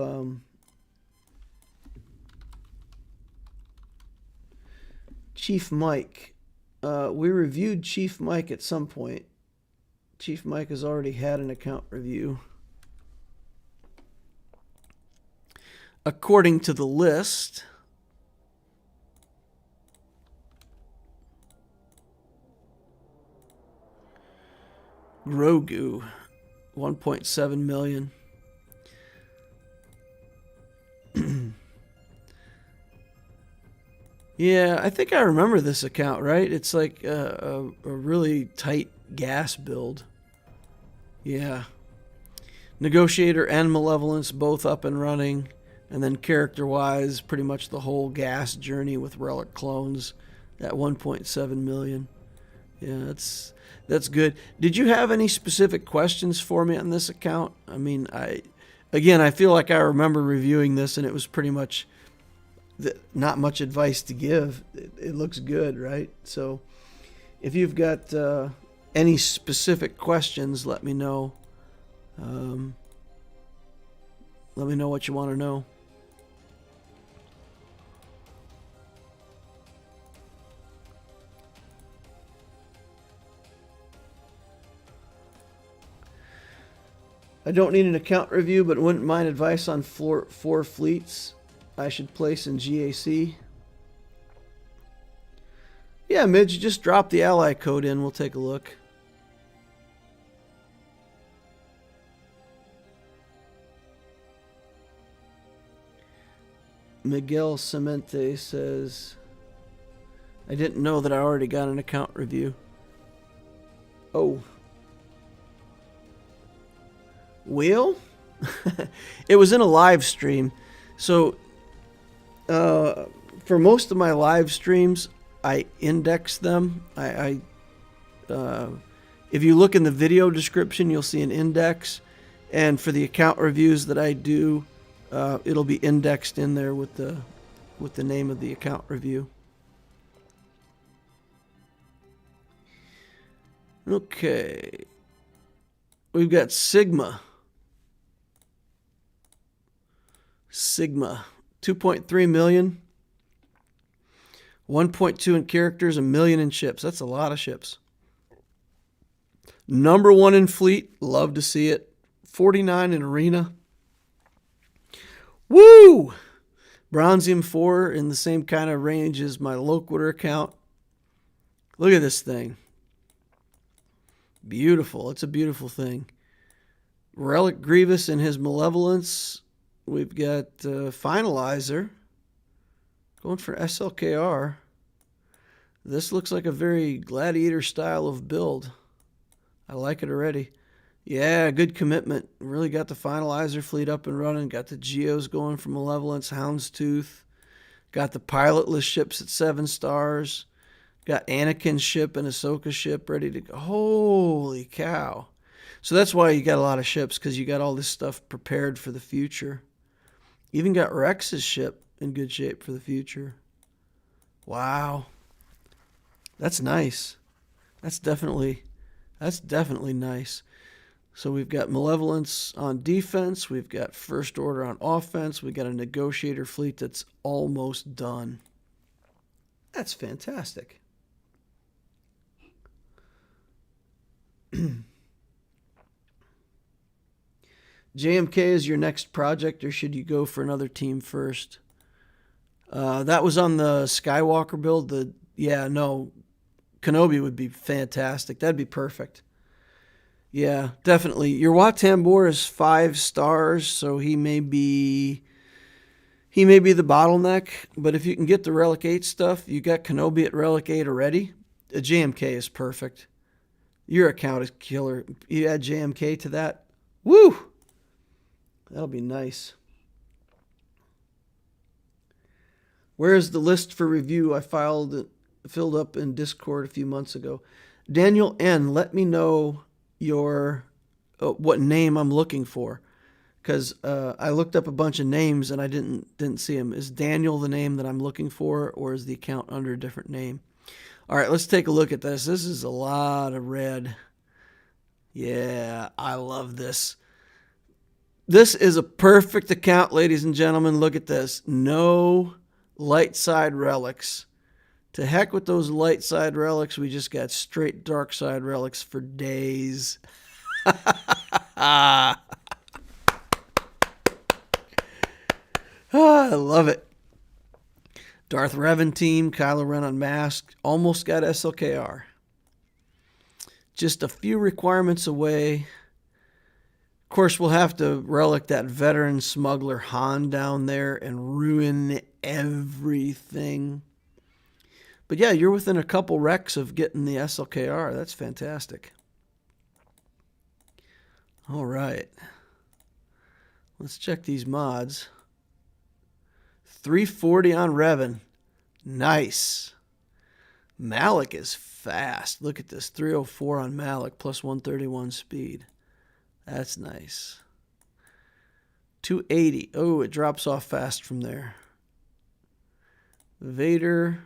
A: Chief Mike, we reviewed Chief Mike at some point. Chief Mike has already had an account review. according to the list, Grogu, 1.7 million. Yeah, I think I remember this account, right? It's like a really tight gas build. Yeah. Negotiator and Malevolence both up and running. And then character-wise, pretty much the whole gas journey with Relic clones at 1.7 million. Yeah, that's good. Did you have any specific questions for me on this account? I mean, I feel like I remember reviewing this, and it was pretty much not much advice to give. It looks good, right? So if you've got any specific questions, let me know. Let me know what you want to know. I don't need an account review, but wouldn't mind advice on four fleets I should place in GAC. Yeah, Midge, just drop the ally code in. We'll take a look. Miguel Cemente says, I didn't know that I already got an account review. Oh. Wheel? It was in a live stream. So, for most of my live streams, I index them. If you look in the video description, you'll see an index. And for the account reviews that I do, it'll be indexed in there with the name of the account review. Okay. We've got Sigma. 2.3 million. 1.2 in characters, 1 million in ships. That's a lot of ships. Number 1 in fleet. Love to see it. 49 in arena. Woo! Bronzium 4 in the same kind of range as my Loquitur account. Look at this thing. Beautiful. It's a beautiful thing. Relic Grievous in his Malevolence. We've got Finalizer. Going for SLKR. This looks like a very Gladiator style of build. I like it already. Yeah, good commitment. Really got the Finalizer fleet up and running. Got the Geos going for Malevolence, Houndstooth. Got the pilotless ships at 7 stars. Got Anakin's ship and Ahsoka's ship ready to go. Holy cow. So that's why you got a lot of ships, because you got all this stuff prepared for the future. Even got Rex's ship in good shape for the future. Wow. That's nice. That's definitely nice. So we've got Malevolence on defense. We've got First Order on offense. We've got a Negotiator fleet that's almost done. That's fantastic. JMK is your next project, or should you go for another team first? That was on the Skywalker build. Kenobi would be fantastic. That'd be perfect. Yeah, definitely. Your Wat Tambor is 5 stars, so he may be the bottleneck. But if you can get the Relic 8 stuff, you got Kenobi at Relic 8 already. A JMK is perfect. Your account is killer. You add JMK to that. Woo! That'll be nice. Where's the list for review I filled up in Discord a few months ago? Daniel N., let me know your what name I'm looking for, because I looked up a bunch of names and I didn't see them. Is Daniel the name that I'm looking for, or is the account under a different name? All right, let's take a look at this. This is a lot of red. Yeah, I love this. This is a perfect account, ladies and gentlemen. Look at this. No light side relics. To heck with those light side relics. We just got straight dark side relics for days. Ah, I love it. Darth Revan team, Kylo Ren unmasked, almost got SLKR. Just a few requirements away. Of course, we'll have to relic that veteran smuggler Han down there and ruin everything. But yeah, you're within a couple wrecks of getting the SLKR. That's fantastic. All right. Let's check these mods. 340 on Revan. Nice. Malik is fast. Look at this. 304 on Malik plus 131 speed. That's nice. 280. Oh, it drops off fast from there. Vader,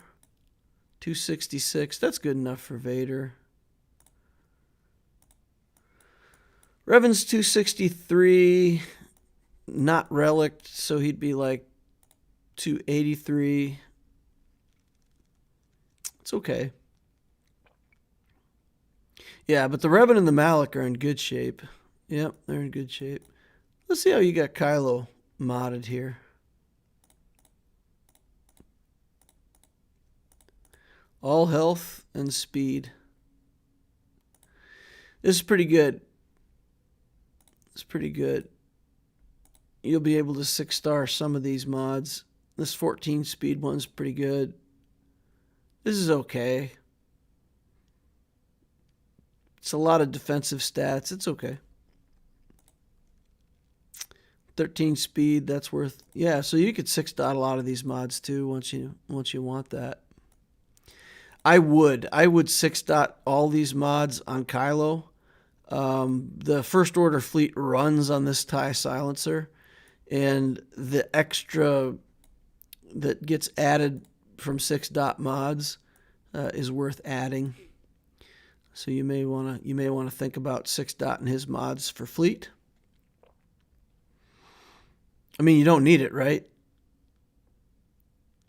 A: 266. That's good enough for Vader. Revan's 263. Not relic, so he'd be like 283. It's okay. Yeah, but the Revan and the Malik are in good shape. Yep, they're in good shape. Let's see how you got Kylo modded here. All health and speed. This is pretty good. It's pretty good. You'll be able to 6-star some of these mods. This 14 speed one's pretty good. This is okay. It's a lot of defensive stats. It's okay. 13 speed, that's worth... Yeah, so you could 6-dot a lot of these mods too once you want that. I would 6-dot all these mods on Kylo. The First Order fleet runs on this TIE silencer, and the extra that gets added from 6-dot mods is worth adding. So you may want to think about 6-dotting his mods for fleet. I mean, you don't need it, right?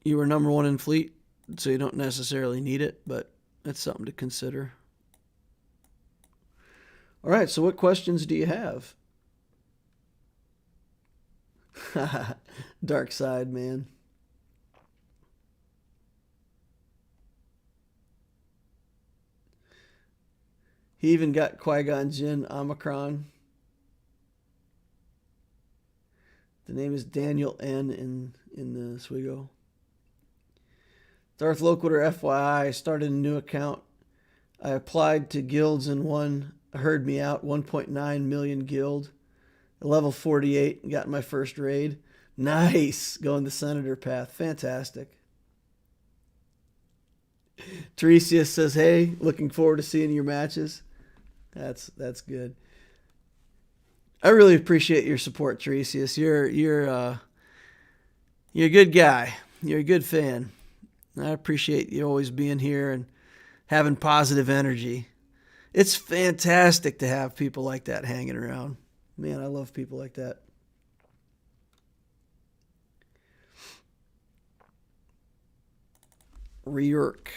A: You were number 1 in fleet, so you don't necessarily need it, but that's something to consider. All right, so what questions do you have? Dark side, man. He even got Qui-Gon Jinn Omicron. The name is Daniel N. in the Swigo. Darth Loquitur, FYI, I started a new account. I applied to guilds and won, heard me out, 1.9 million guild. Level 48 and got my first raid. Nice. Going the Senator path. Fantastic. Tiresias says, hey, looking forward to seeing your matches. That's good. I really appreciate your support, Tiresias. You're a good guy. You're a good fan. I appreciate you always being here and having positive energy. It's fantastic to have people like that hanging around. Man, I love people like that. Reork.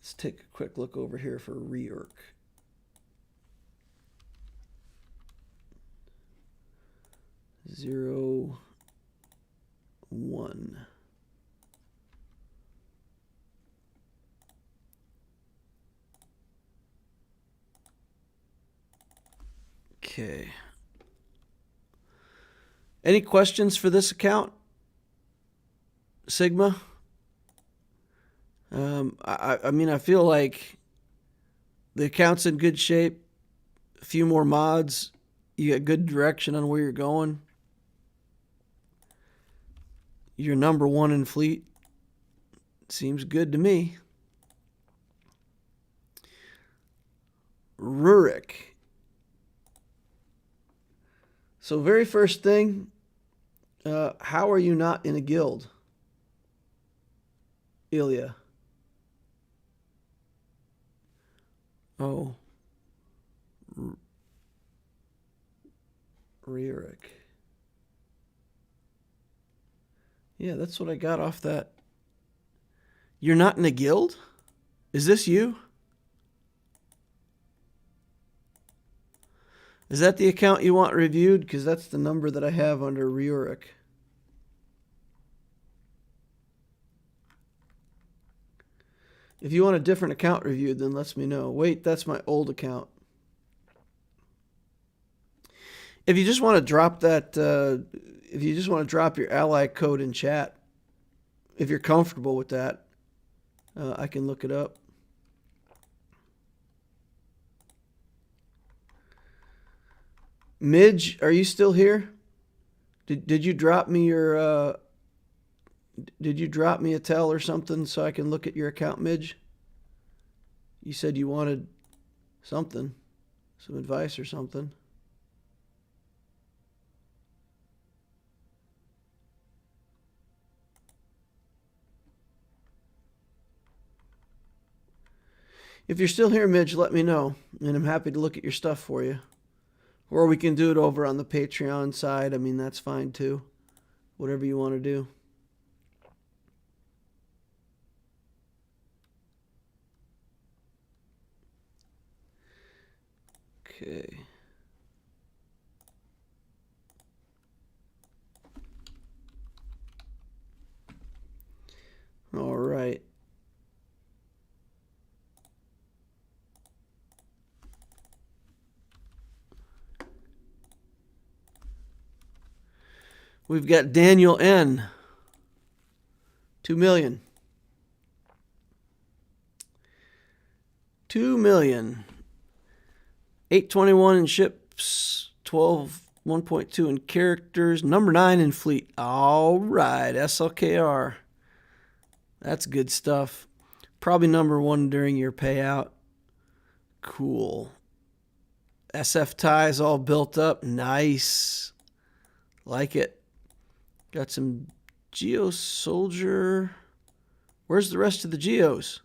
A: Let's take a quick look over here for reork. Zero, one. Okay. Any questions for this account? Sigma? I mean, I feel like the account's in good shape. A few more mods. You got good direction on where you're going. You're number 1 in fleet. Seems good to me. Rurik. So very first thing, how are you not in a guild? Ilya. Oh. Rurik. Yeah, that's what I got off that. You're not in a guild? Is this you? Is that the account you want reviewed? Because that's the number that I have under Rurik. If you want a different account reviewed, then let me know. Wait, that's my old account. If you just want to drop that, if you just want to drop your ally code in chat, if you're comfortable with that, I can look it up. Midge, are you still here? Did you drop me your did you drop me a tell or something so I can look at your account, Midge? You said you wanted something, some advice or something. If you're still here, Midge, let me know, and I'm happy to look at your stuff for you. Or we can do it over on the Patreon side. I mean, that's fine too. Whatever you want to do. Okay. All right. We've got Daniel N. 2 million. 2 million. 821 in ships. 12, 1.2 in characters. Number 9 in fleet. All right. SLKR. That's good stuff. Probably number 1 during your payout. Cool. SF ties all built up. Nice. Like it. Got some Geo Soldier. Where's the rest of the Geos?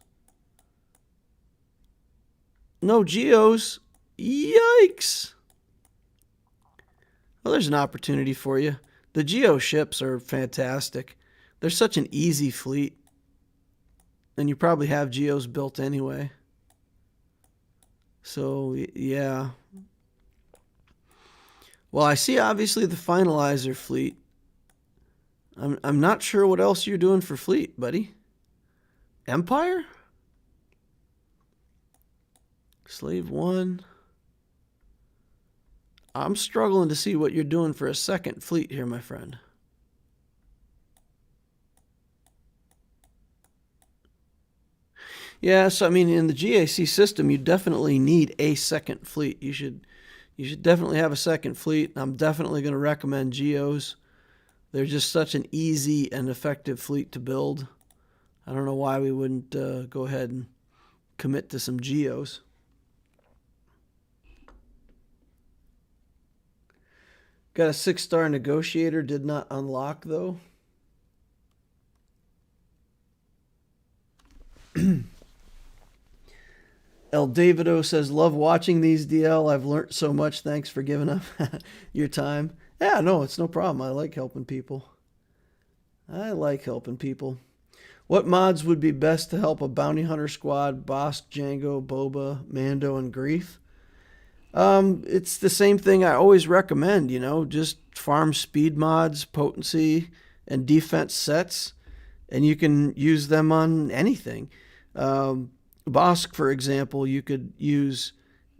A: No Geos. Yikes. Well, there's an opportunity for you. The Geo ships are fantastic. They're such an easy fleet. And you probably have Geos built anyway. So, yeah. Well, I see obviously the finalizer fleet. I'm not sure what else you're doing for fleet, buddy. Empire? Slave 1. I'm struggling to see what you're doing for a second fleet here, my friend. Yes, I mean, in the GAC system, you definitely need a second fleet. You should definitely have a second fleet. I'm definitely going to recommend Geos. They're just such an easy and effective fleet to build. I don't know why we wouldn't go ahead and commit to some Geos. Got a 6-star negotiator, did not unlock though. El Davido says, love watching these, DL. I've learned so much. Thanks for giving up your time. Yeah, no, it's no problem. I like helping people. What mods would be best to help a bounty hunter squad? Bosk, Django, Boba, Mando, and Grief? It's the same thing I always recommend, just farm speed mods, potency, and defense sets, and you can use them on anything. Bosk, for example, you could use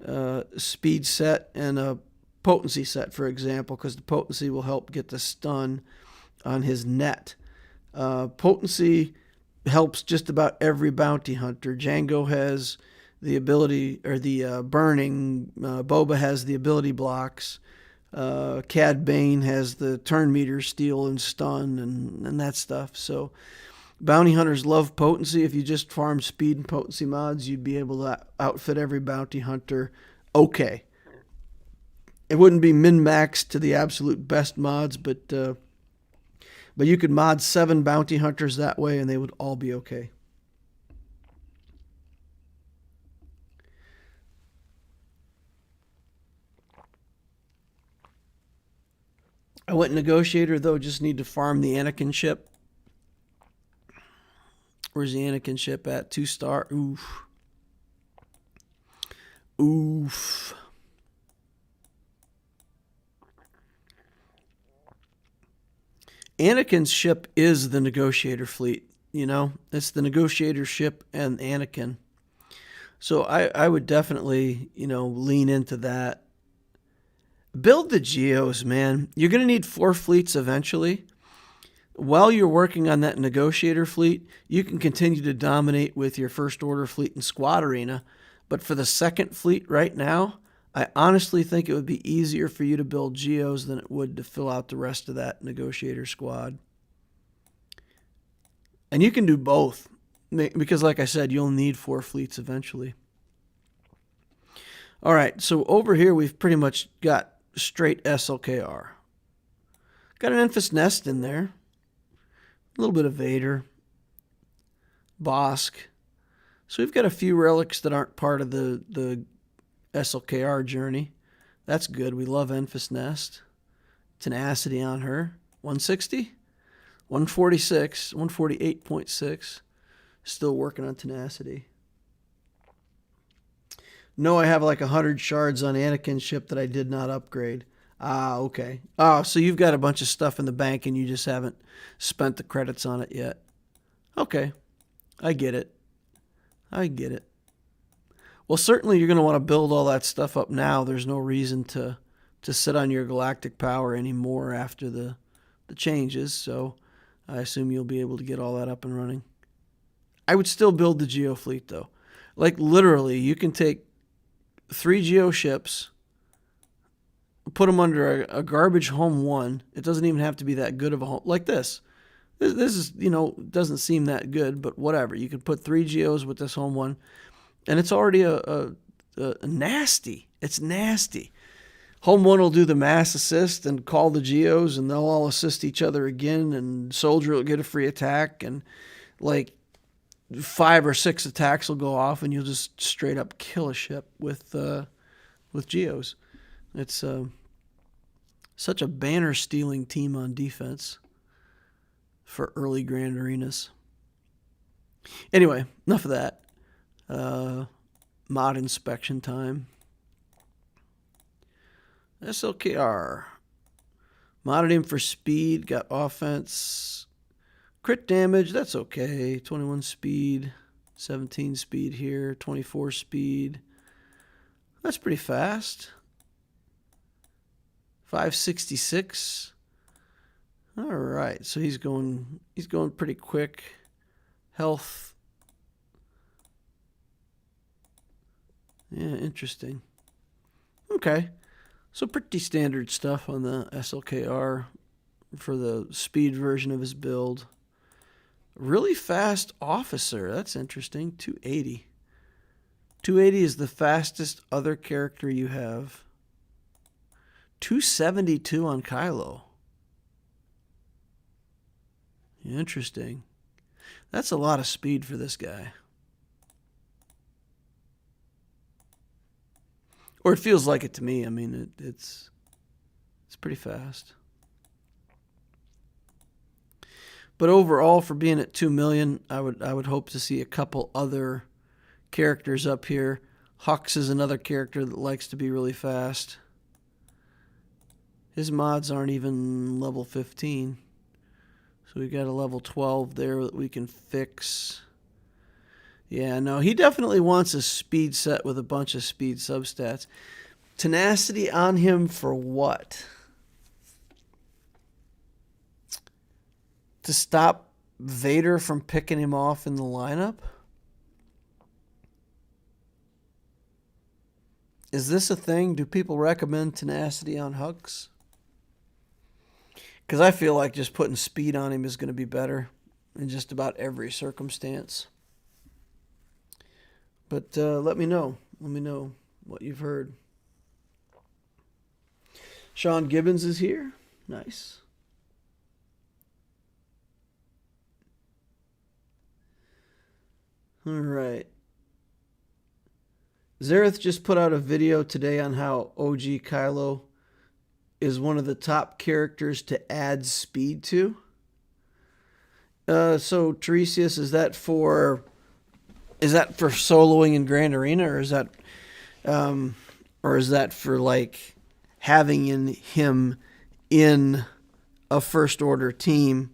A: a speed set and a potency set, for example, because the potency will help get the stun on his net. Potency helps just about every bounty hunter. Django has the ability, or the burning. Boba has the ability blocks. Cad Bane has the turn meter, steal, and stun, and that stuff. So bounty hunters love potency. If you just farm speed and potency mods, you'd be able to outfit every bounty hunter okay. It wouldn't be min-maxed to the absolute best mods, but you could mod 7 bounty hunters that way, and they would all be okay. I went negotiator, though, just need to farm the Anakin ship. Where's the Anakin ship at? 2-star. Oof. Anakin's ship is the negotiator fleet. You know, it's the negotiator ship and Anakin. So I would definitely, lean into that. Build the Geos, man. You're going to need 4 fleets eventually. While you're working on that negotiator fleet, you can continue to dominate with your first order fleet and squad arena. But for the second fleet right now, I honestly think it would be easier for you to build Geos than it would to fill out the rest of that negotiator squad. And you can do both, because like I said, you'll need 4 fleets eventually. All right, so over here we've pretty much got straight SLKR. Got an Enfys Nest in there. A little bit of Vader. Bosk. So we've got a few relics that aren't part of the SLKR journey. That's good. We love Enfys Nest. Tenacity on her. 160? 146. 148.6. Still working on tenacity. No, I have like 100 shards on Anakin's ship that I did not upgrade. Okay. So you've got a bunch of stuff in the bank and you just haven't spent the credits on it yet. Okay. I get it. Well, certainly you're going to want to build all that stuff up now. There's no reason to sit on your galactic power anymore after the changes, so I assume you'll be able to get all that up and running. I would still build the Geo fleet, though. Like, literally, you can take 3 Geo ships, put them under a garbage home 1. It doesn't even have to be that good of a home. Like this. This is, doesn't seem that good, but whatever. You could put 3 Geos with this home 1, and it's already a nasty. It's nasty. Home 1 will do the mass assist and call the Geos, and they'll all assist each other again, and Soldier will get a free attack, and like 5 or 6 attacks will go off, and you'll just straight up kill a ship with Geos. It's such a banner-stealing team on defense for early Grand Arenas. Anyway, enough of that. Mod inspection time. SLKR. Modded him for speed. Got offense. Crit damage. That's okay. 21 speed. 17 speed here. 24 speed. That's pretty fast. 566. All right. So he's going pretty quick. Health. Yeah, interesting. Okay. So pretty standard stuff on the SLKR for the speed version of his build. Really fast officer. That's interesting. 280. 280 is the fastest other character you have. 272 on Kylo. Interesting. That's a lot of speed for this guy. Or it feels like it to me. I mean, it's pretty fast. But overall, for being at 2 million, I would hope to see a couple other characters up here. Hux is another character that likes to be really fast. His mods aren't even level 15. So we got a level 12 there that we can fix. Yeah, no, he definitely wants a speed set with a bunch of speed substats. Tenacity on him for what? To stop Vader from picking him off in the lineup? Is this a thing? Do people recommend tenacity on Hux? Because I feel like just putting speed on him is going to be better in just about every circumstance. But let me know. Let me know what you've heard. Sean Gibbons is here. Nice. All right. Zareth just put out a video today on how OG Kylo is one of the top characters to add speed to. So Tiresias, is that for soloing in Grand Arena, or is that for like having him in a first order team?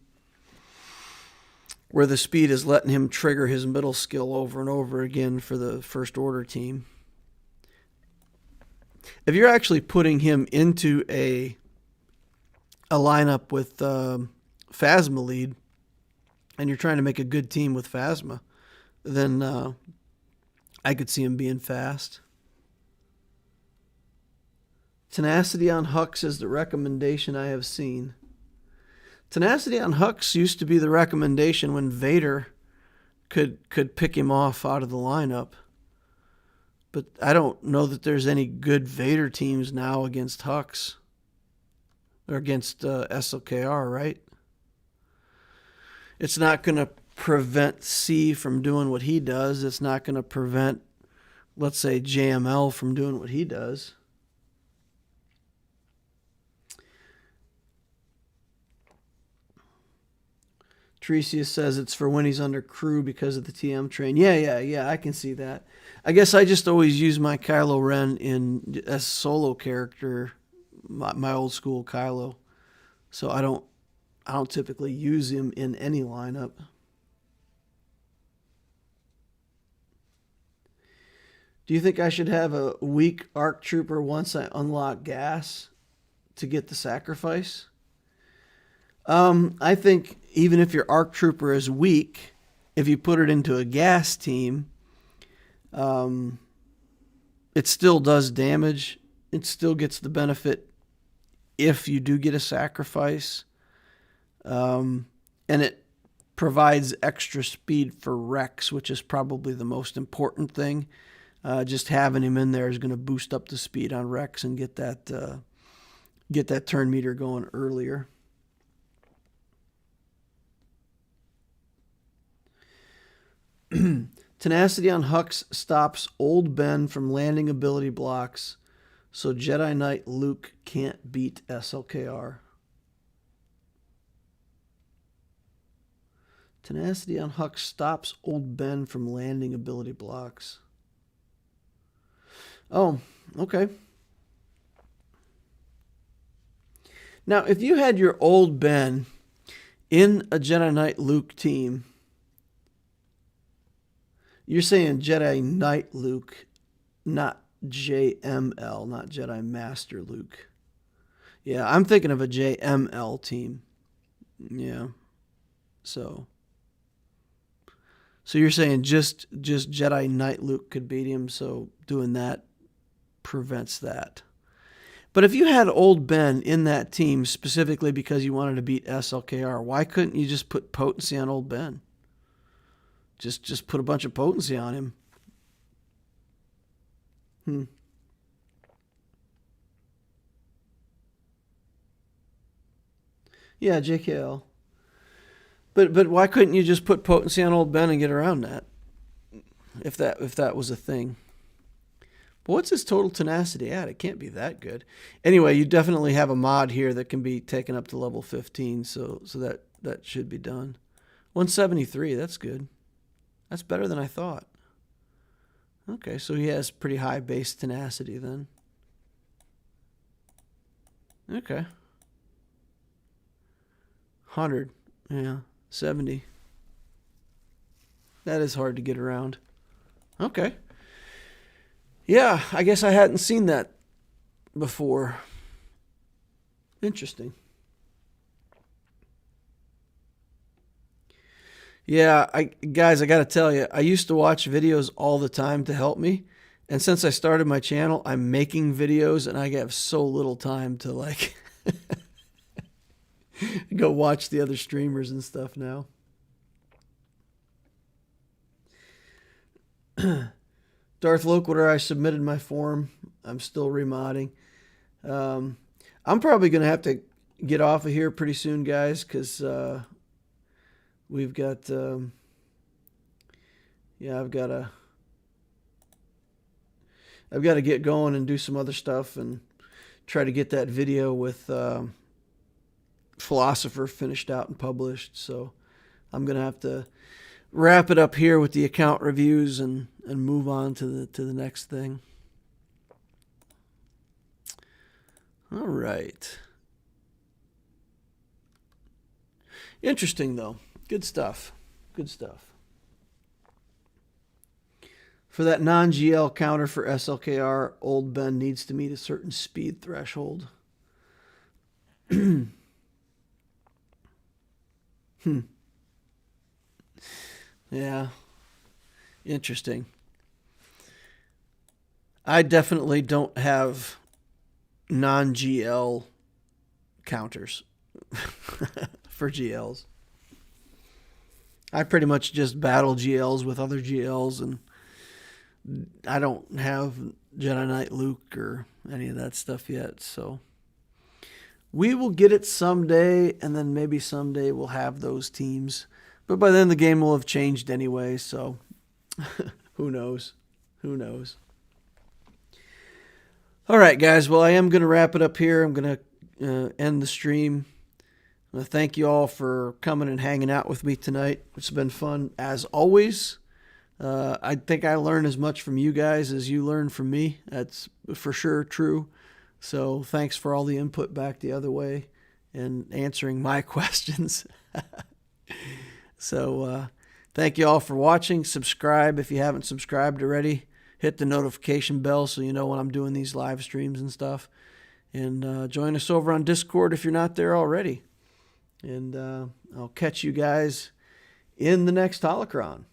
A: where the speed is letting him trigger his middle skill over and over again for the first order team. If you're actually putting him into a lineup with Phasma lead, and you're trying to make a good team with Phasma, then I could see him being fast. Tenacity on Hux is the recommendation I have seen. Tenacity on Hux used to be the recommendation when Vader could pick him off out of the lineup. But I don't know that there's any good Vader teams now against Hux. Or against SLKR, right? It's not going to prevent C from doing what he does. It's not going to prevent, let's say, JML from doing what he does. Teresius says it's for when he's under crew because of the TM train. Yeah, I can see that. I guess I just always use my Kylo Ren as a solo character, my old school Kylo. So I don't typically use him in any lineup. Do you think I should have a weak ARC Trooper once I unlock gas to get the sacrifice? I think even if your ARC Trooper is weak, if you put it into a gas team, it still does damage. It still gets the benefit if you do get a sacrifice. And it provides extra speed for Rex, which is probably the most important thing. Just having him in there is going to boost up the speed on Rex and get that turn meter going earlier. Tenacity on Hux stops Old Ben from landing ability blocks, so Jedi Knight Luke can't beat SLKR. Tenacity on Hux stops Old Ben from landing ability blocks. Oh, okay. Now, if you had your Old Ben in a Jedi Knight Luke team, you're saying Jedi Knight Luke, not JML, not Jedi Master Luke. Yeah, I'm thinking of a JML team. Yeah. So you're saying just Jedi Knight Luke could beat him, so doing that prevents that. But if you had Old Ben in that team specifically because you wanted to beat SLKR, why couldn't you just put potency on Old Ben? Just put a bunch of potency on him. Yeah, JKL. But why couldn't you just put potency on Old Ben and get around that? If that was a thing. But what's his total tenacity at? It can't be that good. Anyway, you definitely have a mod here that can be taken up to level 15, so that should be done. 173, that's good. That's better than I thought. Okay, so he has pretty high base tenacity then. Okay. 100. Yeah. 70. That is hard to get around. Okay. Yeah, I guess I hadn't seen that before. Interesting. Yeah, guys, I got to tell you, I used to watch videos all the time to help me. And since I started my channel, I'm making videos and I have so little time to like go watch the other streamers and stuff now. Darth Loquitur, I submitted my form. I'm still remodding. I'm probably going to have to get off of here pretty soon, guys, because we've got, I've got to get going and do some other stuff and try to get that video with Philosopher finished out and published. So I'm going to have to wrap it up here with the account reviews and move on to the next thing. All right. Interesting, though. Good stuff. Good stuff. For that non-GL counter for SLKR, Old Ben needs to meet a certain speed threshold. Yeah. Interesting. I definitely don't have non-GL counters for GLs. I pretty much just battle GLs with other GLs, and I don't have Jedi Knight Luke or any of that stuff yet. So we will get it someday, and then maybe someday we'll have those teams. But by then the game will have changed anyway, so who knows? Who knows? All right, guys. Well, I am going to wrap it up here. I'm going to end the stream. I want to thank you all for coming and hanging out with me tonight. It's been fun, as always. I think I learn as much from you guys as you learn from me. That's for sure true. So thanks for all the input back the other way and answering my questions. So thank you all for watching. Subscribe if you haven't subscribed already. Hit the notification bell so you know when I'm doing these live streams and stuff. And join us over on Discord if you're not there already. And I'll catch you guys in the next Holocron.